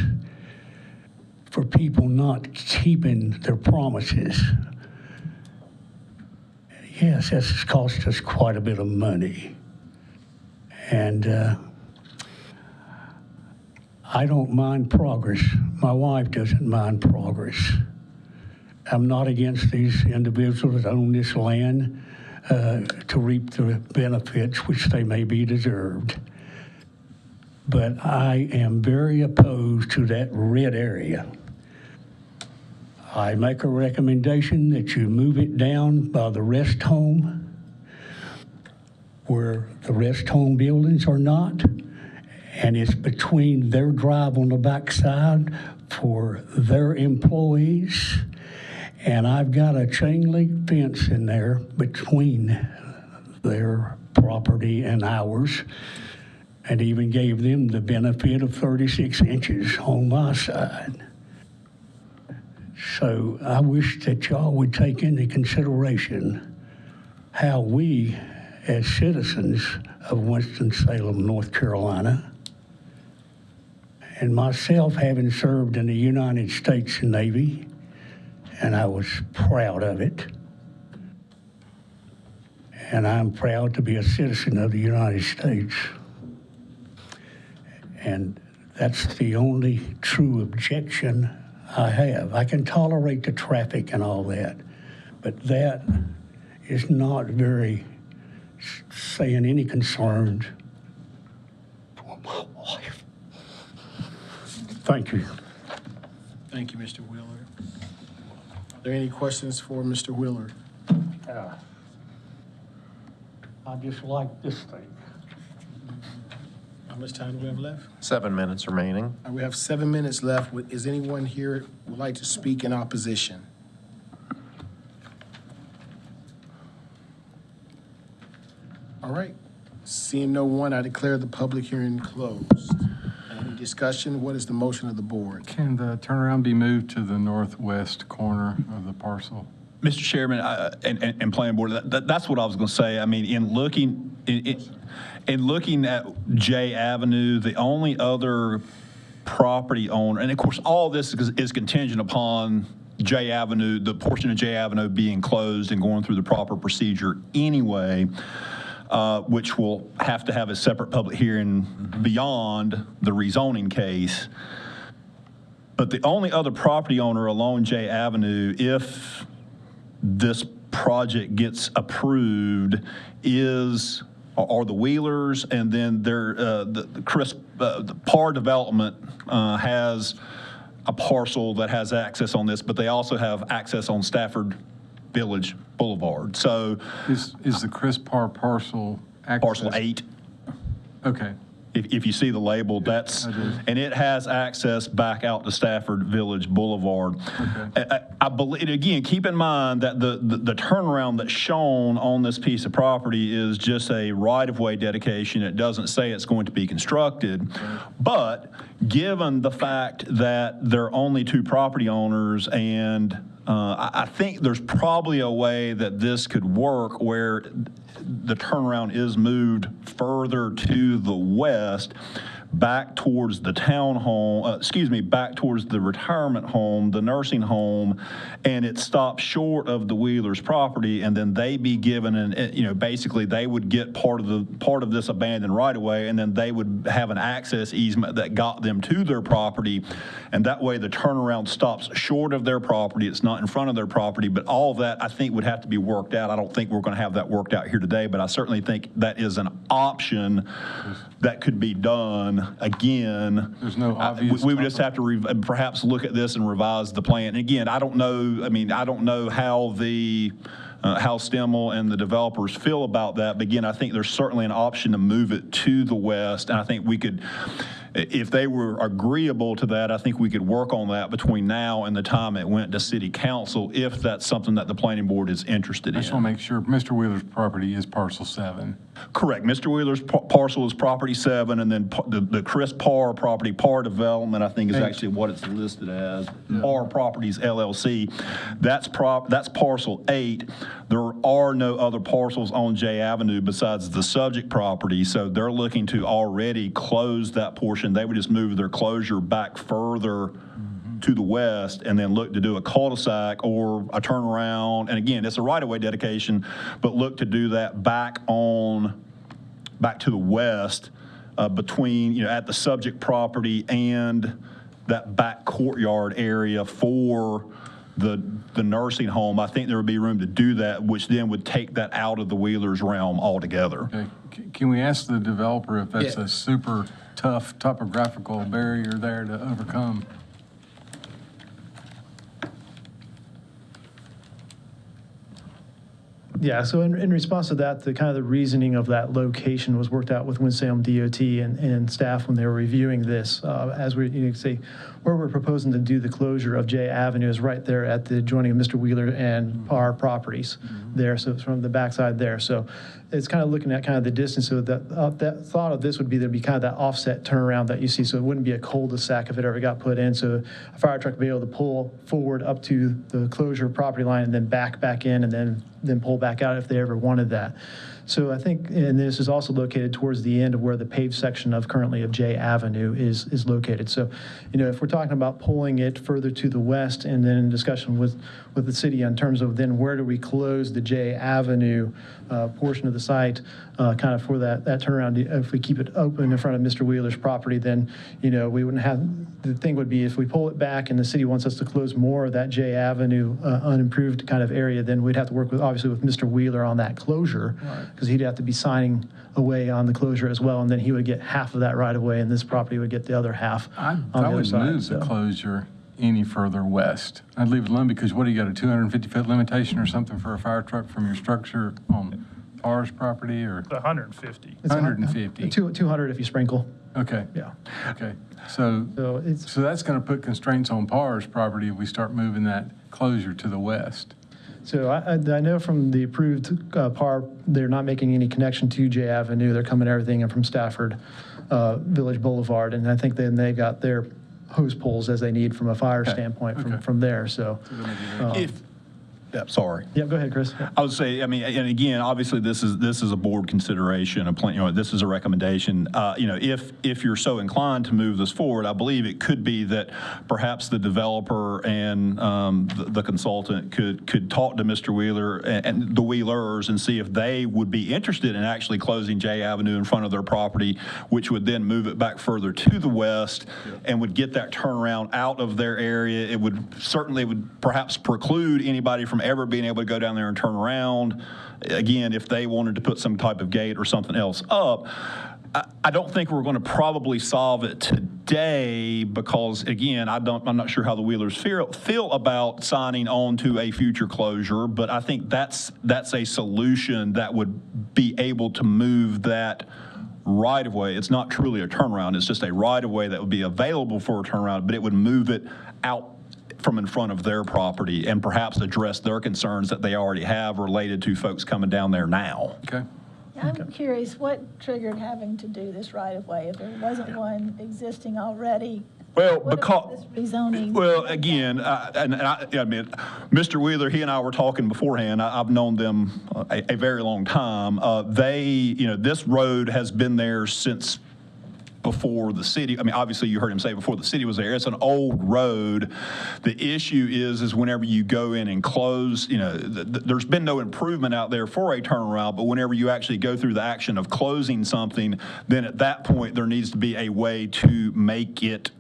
for people not keeping their promises. Yes, that's cost us quite a bit of money. And I don't mind progress. My wife doesn't mind progress. I'm not against these individuals that own this land to reap the benefits which they may be deserved. But I am very opposed to that red area. I make a recommendation that you move it down by the rest home, where the rest home buildings are not, and it's between their drive on the backside for their employees. And I've got a chain link fence in there between their property and ours, and even gave them the benefit of 36 inches on my side. So I wish that y'all would take into consideration how we, as citizens of Winston-Salem, North Carolina, and myself having served in the United States Navy, and I was proud of it, and I'm proud to be a citizen of the United States. And that's the only true objection I have. I can tolerate the traffic and all that, but that is not very saying any concern for my wife. Thank you. Thank you, Mr. Wheeler. Are there any questions for Mr. Wheeler? I just like this thing. How much time do we have left? 7 minutes remaining. We have 7 minutes left. Is anyone here who would like to speak in opposition? All right. Seeing no one, I declare the public hearing closed. Any discussion? What is the motion of the board? Can the turnaround be moved to the northwest corner of the parcel? Mr. Chairman, and Planning Board, that's what I was going to say. I mean, in looking at J Avenue, the only other property owner, and of course, all this is contingent upon J Avenue, the portion of J Avenue being closed and going through the proper procedure anyway, which will have to have a separate public hearing beyond the rezoning case. But the only other property owner along J Avenue, if this project gets approved, are the Wheelers, and then the Parr Development has a parcel that has access on this, but they also have access on Stafford Village Boulevard. So Is the Chris Parr parcel access? parcel 8. Okay. If you see the label, that's, and it has access back out to Stafford Village Boulevard. Okay. I believe, again, keep in mind that the turnaround that's shown on this piece of property is just a right-of-way dedication. It doesn't say it's going to be constructed. But given the fact that there are only 2 property owners, and I think there's probably a way that this could work where the turnaround is moved further to the west, back towards the back towards the retirement home, the nursing home, and it stops short of the Wheelers' property, and then they be given basically they would get part of this abandoned right of way, and then they would have an access easement that got them to their property, and that way the turnaround stops short of their property. It's not in front of their property, but all of that I think would have to be worked out. I don't think we're going to have that worked out here today, but I certainly think that is an option that could be done. Again, There's no obvious. we would just have to perhaps look at this and revise the plan. And again, I don't know. I mean, I don't know how how Stemmel and the developers feel about that. But again, I think there's certainly an option to move it to the west, and I think we could. If they were agreeable to that, I think we could work on that between now and the time it went to city council, if that's something that the planning board is interested in. I just want to make sure Mr. Wheeler's property is parcel 7. Correct. Mr. Wheeler's parcel is property 7, and then the Chris Parr property, Parr Development, I think is actually what it's listed as, Parr Properties LLC. That's parcel 8. There are no other parcels on J Avenue besides the subject property, so they're looking to already close that portion. They would just move their closure back further to the west and then look to do a cul-de-sac or a turnaround. And again, it's a right-of-way dedication, but look to do that back to the west between, at the subject property and that back courtyard area for the nursing home. I think there would be room to do that, which then would take that out of the Wheelers' realm altogether. Okay. Can we ask the developer if that's a super tough topographical barrier there to overcome? Yeah, so in response to that, the kind of the reasoning of that location was worked out with Winston-Salem DOT and staff when they were reviewing this. As we say, where we're proposing to do the closure of J Avenue is right there at the joining of Mr. Wheeler and Parr Properties there, so it's from the backside there. So it's kind of looking at kind of the distance. So that thought of this would be there'd be kind of that offset turnaround that you see, so it wouldn't be a cul-de-sac if it ever got put in. So a fire truck would be able to pull forward up to the closure property line and then back in and then pull back out if they ever wanted that. So I think, and this is also located towards the end of where the paved section currently of J Avenue is located. So, if we're talking about pulling it further to the west and then in discussion with the city in terms of then where do we close the J Avenue portion of the site kind of for that turnaround, if we keep it open in front of Mr. Wheeler's property, then, we wouldn't have, the thing would be if we pull it back and the city wants us to close more of that J Avenue unimproved kind of area, then we'd have to work obviously with Mr. Wheeler on that closure, because he'd have to be signing away on the closure as well, and then he would get half of that right of way and this property would get the other half on the I other would side. move the closure any further west. I'd leave it alone because what do you got, a 250-foot limitation or something for a fire truck from your structure on Parr's property, or? The 150. It's 150. 200 if you sprinkle. Okay. Yeah. Okay. So that's going to put constraints on Parr's property if we start moving that closure to the west. So I know from the approved Parr, they're not making any connection to J Avenue. They're coming everything in from Stafford Village Boulevard, and I think then they got their hose pulls as they need from a fire standpoint from there. So Sorry. Yeah, go ahead, Chris. I would say, I mean, and again, obviously, this is a board consideration, this is a recommendation. If you're so inclined to move this forward, I believe it could be that perhaps the developer and the consultant could talk to Mr. Wheeler and the Wheelers and see if they would be interested in actually closing J Avenue in front of their property, which would then move it back further to the west and would get that turnaround out of their area. It would perhaps preclude anybody from ever being able to go down there and turn around. Again, if they wanted to put some type of gate or something else up, I don't think we're going to probably solve it today because, again, I'm not sure how the Wheelers feel about signing on to a future closure, but I think that's a solution that would be able to move that right-of-way. It's not truly a turnaround. It's just a right-of-way that would be available for a turnaround, but it would move it out from in front of their property and perhaps address their concerns that they already have related to folks coming down there now. Okay. I'm curious, what triggered having to do this right of way? If there wasn't one existing already, Well, what about this rezoning? Well, again, I mean, Mr. Wheeler, he and I were talking beforehand. I've known them a very long time. This road has been there since before the city. I mean, obviously, you heard him say before the city was there. It's an old road. The issue is whenever you go in and close, there's been no improvement out there for a turnaround, but whenever you actually go through the action of closing something, then at that point, there needs to be a way to make it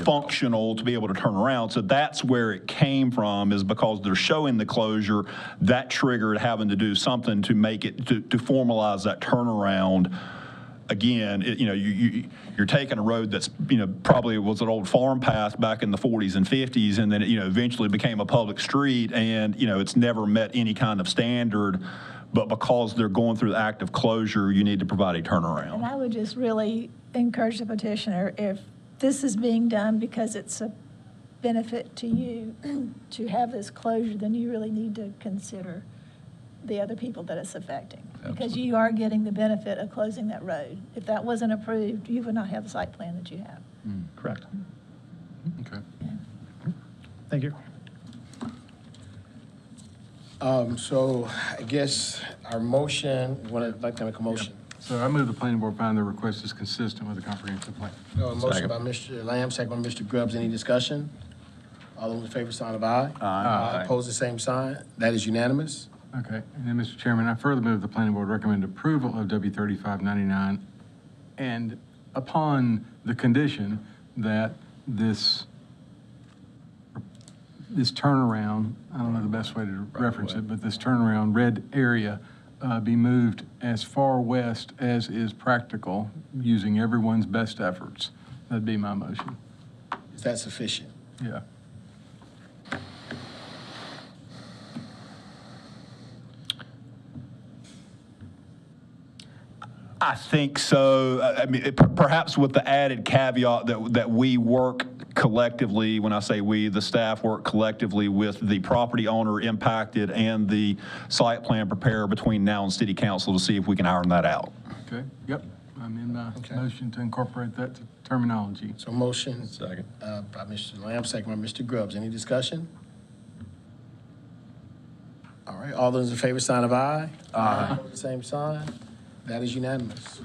functional to be able to turn around. So that's where it came from, is because they're showing the closure. That triggered having to do something to make it, to formalize that turnaround. Again, you're taking a road that's, probably was an old farm path back in the 40s and 50s, and then it, eventually became a public street, and, it's never met any kind of standard. But because they're going through the act of closure, you need to provide a turnaround. And I would just really encourage the petitioner, if this is being done because it's a benefit to you to have this closure, then you really need to consider the other people that it's affecting. Because you are getting the benefit of closing that road. If that wasn't approved, you would not have the site plan that you have. Correct. Okay. Thank you. So I guess our motion, I'd like to make a motion. So I move the planning board find the request is consistent with the comprehensive plan. A motion by Mr. Lamb, second by Mr. Grubbs. Any discussion? All those in favor, sign of aye. Aye. Opposed, the same sign. That is unanimous. Okay, and then, Mr. Chairman, I further move the planning board recommend approval of W 3599, and upon the condition that this turnaround, I don't know the best way to reference it, but this turnaround red area be moved as far west as is practical, using everyone's best efforts. That'd be my motion. Is that sufficient? Yeah. I think so. I mean, perhaps with the added caveat that we work collectively, when I say we, the staff work collectively with the property owner impacted and the site plan preparer between now and city council to see if we can iron that out. Okay, yep. I'm in my motion to incorporate that terminology. So motion. Second. By Mr. Lamb, second by Mr. Grubbs. Any discussion? All right, all those in favor, sign of aye. Aye. Same sign. That is unanimous.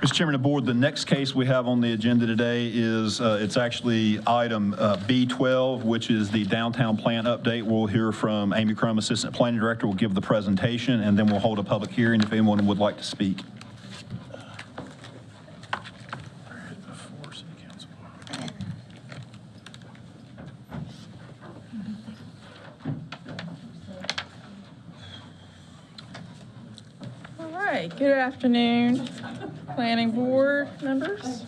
Mr. Chairman of the Board, the next case we have on the agenda today is, it's actually item B12, which is the downtown plan update. We'll hear from Amy Crum, Assistant Planning Director, will give the presentation, and then we'll hold a public hearing if anyone would like to speak. Good afternoon, planning board members.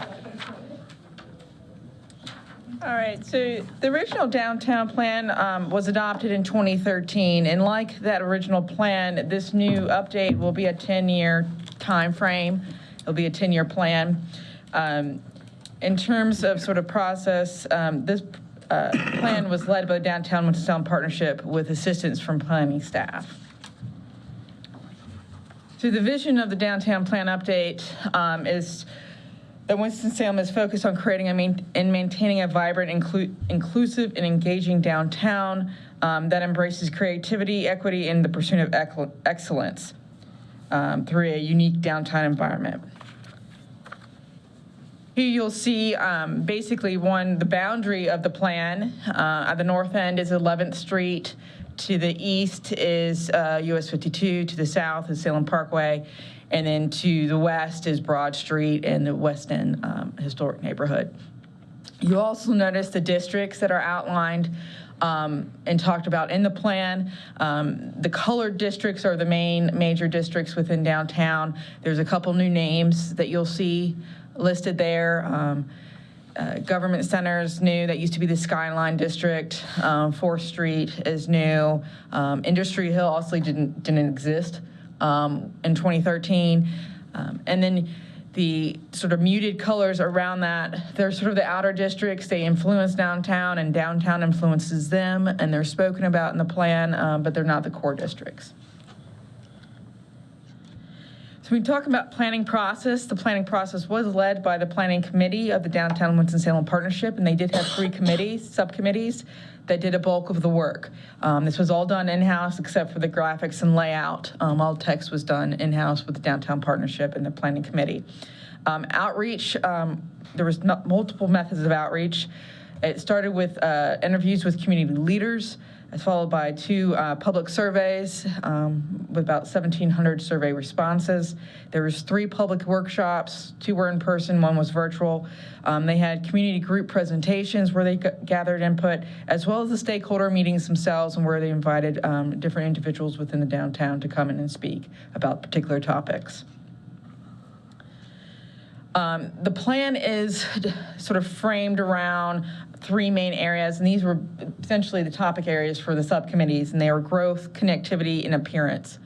All right, so the original downtown plan was adopted in 2013, and like that original plan, this new update will be a 10-year time frame. It'll be a 10-year plan. In terms of sort of process, this plan was led by the Downtown Winston-Salem Partnership with assistance from planning staff. So the vision of the downtown plan update is that Winston-Salem is focused on creating and maintaining a vibrant, inclusive, and engaging downtown that embraces creativity, equity, and the pursuit of excellence through a unique downtown environment. Here you'll see basically the boundary of the plan. At the north end is 11th Street. To the east is US 52. To the south is Salem Parkway. And then to the west is Broad Street and the West End historic neighborhood. You also notice the districts that are outlined and talked about in the plan. The colored districts are the major districts within downtown. There's a couple new names that you'll see listed there. Government Center is new. That used to be the Skyline District. 4th Street is new. Industry Hill also didn't exist in 2013. And then the sort of muted colors around that, they're sort of the outer districts. They influence downtown, and downtown influences them, and they're spoken about in the plan, but they're not the core districts. So we talk about planning process. The planning process was led by the planning committee of the Downtown Winston-Salem Partnership, and they did have 3 subcommittees that did a bulk of the work. This was all done in-house except for the graphics and layout. All text was done in-house with the Downtown Partnership and the planning committee. Outreach, there was multiple methods of outreach. It started with interviews with community leaders, followed by 2 public surveys with about 1,700 survey responses. There was 3 public workshops, 2 were in person, 1 was virtual. They had community group presentations where they gathered input, as well as the stakeholder meetings themselves, and where they invited different individuals within the downtown to come in and speak about particular topics. The plan is sort of framed around 3 main areas, and these were essentially the topic areas for the subcommittees, and they were growth, connectivity, and appearance.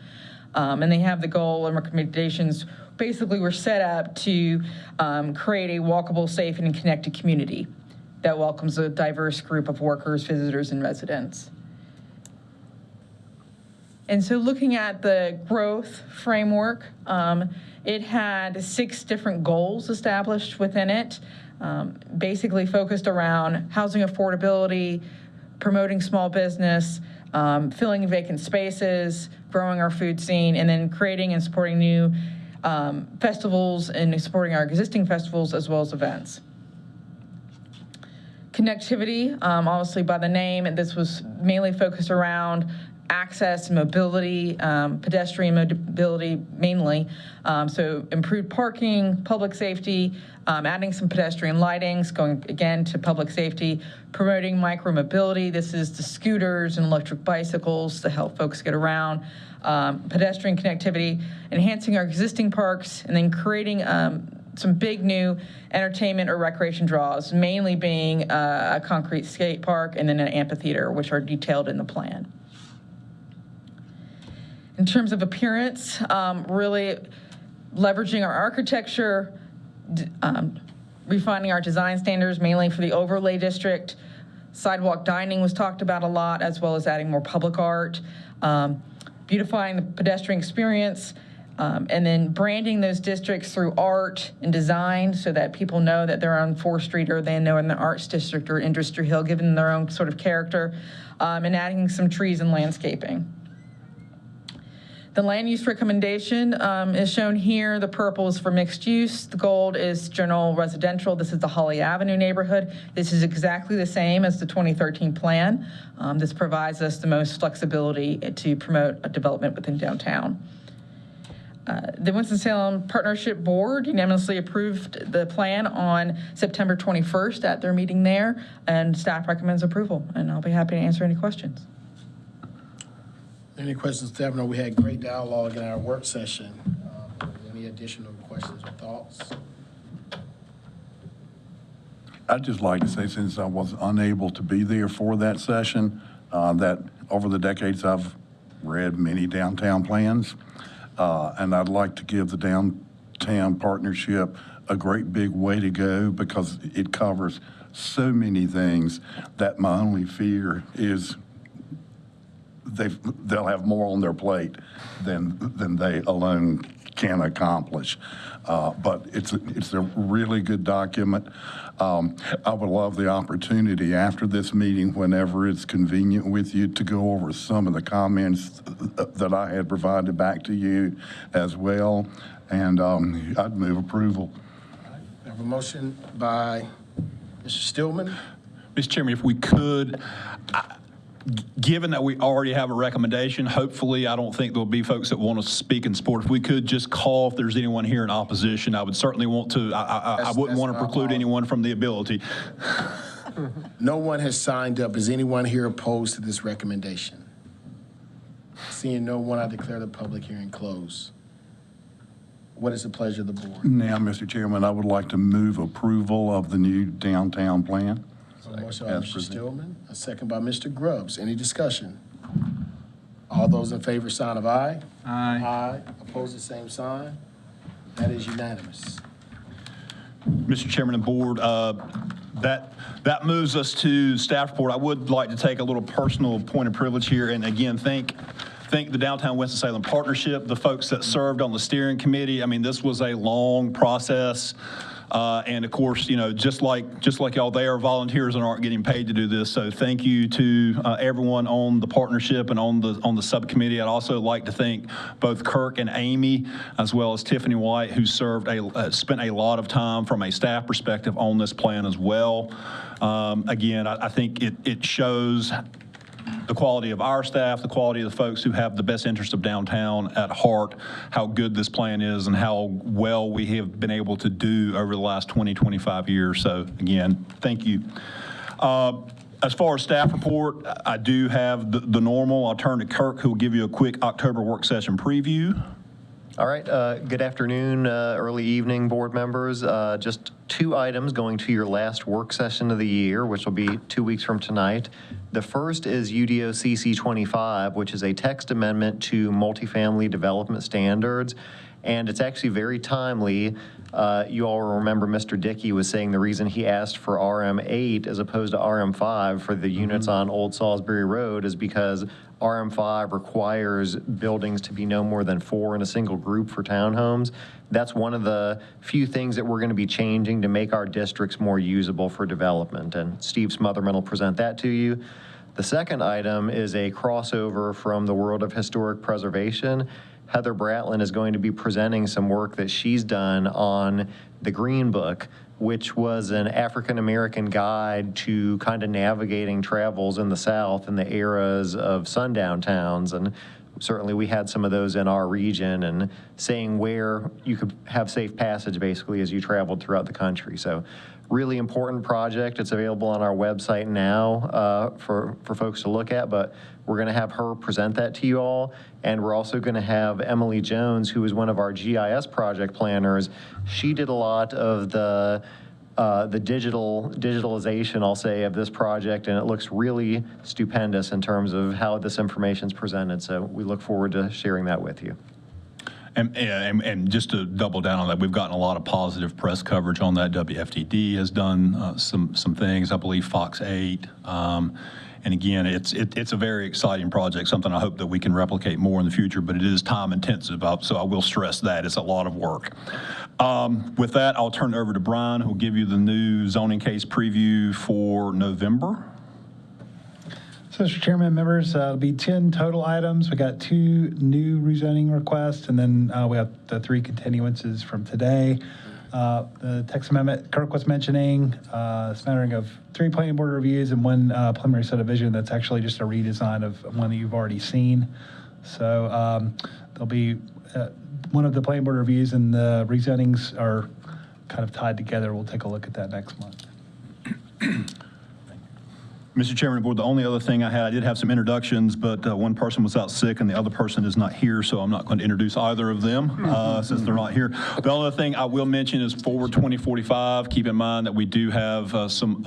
And they have the goal and recommendations basically were set up to create a walkable, safe, and connected community that welcomes a diverse group of workers, visitors, and residents. And so looking at the growth framework, it had 6 different goals established within it, basically focused around housing affordability, promoting small business, filling vacant spaces, growing our food scene, and then creating and supporting new festivals and supporting our existing festivals as well as events. Connectivity, obviously by the name, this was mainly focused around access, mobility, pedestrian mobility mainly. So improved parking, public safety, adding some pedestrian lightings, going again to public safety, promoting micromobility. This is the scooters and electric bicycles to help folks get around, pedestrian connectivity, enhancing our existing parks, and then creating some big new entertainment or recreation draws, mainly being a concrete skate park and then an amphitheater, which are detailed in the plan. In terms of appearance, really leveraging our architecture, refining our design standards, mainly for the overlay district. Sidewalk dining was talked about a lot, as well as adding more public art, beautifying the pedestrian experience, and then branding those districts through art and design so that people know that they're on 4th Street or they know in the Arts District or Industry Hill, giving them their own sort of character, and adding some trees and landscaping. The land use recommendation is shown here. The purple is for mixed use. The gold is general residential. This is the Holly Avenue neighborhood. This is exactly the same as the 2013 plan. This provides us the most flexibility to promote a development within downtown. The Winston-Salem Partnership Board unanimously approved the plan on September 21st at their meeting there, and staff recommends approval, and I'll be happy to answer any questions. Any questions, staff? No, we had great dialogue in our work session. Any additional questions or thoughts? I'd just like to say, since I was unable to be there for that session, that over the decades I've read many downtown plans, and I'd like to give the Downtown Partnership a great big way to go because it covers so many things that my only fear is they'll have more on their plate than they alone can accomplish. But it's a really good document. I would love the opportunity after this meeting, whenever it's convenient with you, to go over some of the comments that I had provided back to you as well. And I'd move approval. I have a motion by Mr. Stillman. Mr. Chairman, if we could, given that we already have a recommendation, hopefully I don't think there'll be folks that want to speak in support. If we could just call if there's anyone here in opposition, I would certainly want to, I wouldn't want to preclude anyone from the ability. No one has signed up. Is anyone here opposed to this recommendation? Seeing no one, I declare the public hearing closed. What is the pleasure of the board? Now, Mr. Chairman, I would like to move approval of the new downtown plan. A motion by Mr. Stillman, a second by Mr. Grubbs. Any discussion? All those in favor, sign of aye. Aye. Aye. Opposed, the same sign. That is unanimous. Mr. Chairman and Board, that moves us to staff report. I would like to take a little personal point of privilege here, and again, thank the Downtown Winston-Salem Partnership, the folks that served on the steering committee. I mean, this was a long process. And of course, you know, just like y'all, they are volunteers and aren't getting paid to do this. So thank you to everyone on the partnership and on the subcommittee. I'd also like to thank both Kirk and Amy, as well as Tiffany White, who spent a lot of time from a staff perspective on this plan as well. Again, I think it shows the quality of our staff, the quality of the folks who have the best interest of downtown at heart, how good this plan is and how well we have been able to do over the last 20, 25 years. So again, thank you. As far as staff report, I do have the normal. I'll turn to Kirk, who will give you a quick October work session preview. All right, good afternoon, early evening, board members. Just 2 items going to your last work session of the year, which will be 2 weeks from tonight. The first is UDO-CC 25, which is a text amendment to multifamily development standards, and it's actually very timely. You all remember Mr. Dickey was saying the reason he asked for RM8 as opposed to RM5 for the units on Old Salisbury Road is because RM5 requires buildings to be no more than 4 in a single group for townhomes. That's one of the few things that we're going to be changing to make our districts more usable for development, and Steve Smotherman will present that to you. The second item is a crossover from the world of historic preservation. Heather Bratlin is going to be presenting some work that she's done on the Green Book, which was an African-American guide to kind of navigating travels in the South in the eras of sundown towns. And certainly we had some of those in our region, and saying where you could have safe passage basically as you traveled throughout the country. So really important project. It's available on our website now for folks to look at, but we're going to have her present that to you all. And we're also going to have Emily Jones, who is one of our GIS project planners. She did a lot of the digitalization, I'll say, of this project, and it looks really stupendous in terms of how this information is presented. So we look forward to sharing that with you. And just to double down on that, we've gotten a lot of positive press coverage on that. WFTD has done some things, I believe Fox 8. And again, it's a very exciting project, something I hope that we can replicate more in the future, but it is time intensive, so I will stress that. It's a lot of work. With that, I'll turn it over to Brian, who will give you the new zoning case preview for November. So, Mr. Chairman, members, it'll be 10 total items. We got 2 new rezoning requests, and then we have the 3 continuances from today. The text amendment Kirk was mentioning, smattering of 3 planning board reviews and 1 preliminary subdivision that's actually just a redesign of one that you've already seen. So there'll be one of the planning board reviews and the rezonings are kind of tied together. We'll take a look at that next month. Mr. Chairman of the Board, the only other thing I did have some introductions, but one person was out sick and the other person is not here, so I'm not going to introduce either of them since they're not here. The only other thing I will mention is Forward 2045. Keep in mind that we do have some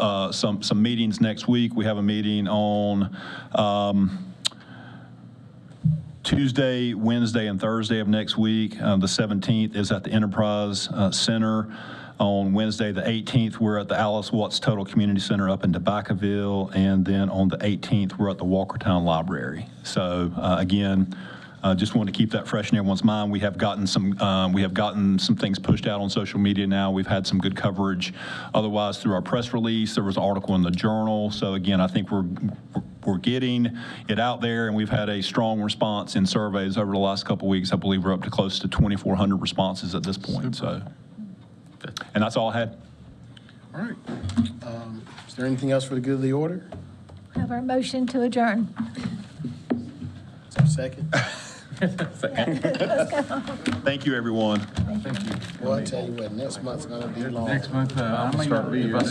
meetings next week. We have a meeting on Tuesday, Wednesday, and Thursday of next week. The 17th is at the Enterprise Center. On Wednesday, the 18th, we're at the Alice Watts Total Community Center up in Tobacconville, and then on the 18th, we're at the Walkertown Library. So again, Just want to keep that fresh in everyone's mind. We have gotten some things pushed out on social media now. We've had some good coverage. Otherwise, through our press release, there was an article in the Journal. So again, I think we're getting it out there, and we've had a strong response in surveys over the last couple of weeks. I believe we're up to close to 2,400 responses at this point. So, and that's all I had. All right. Is there anything else for the good of the order? Have our motion to adjourn. Is there a second? Thank you, everyone. Well, I tell you what, next month's gonna be long. Next month, I may not be here.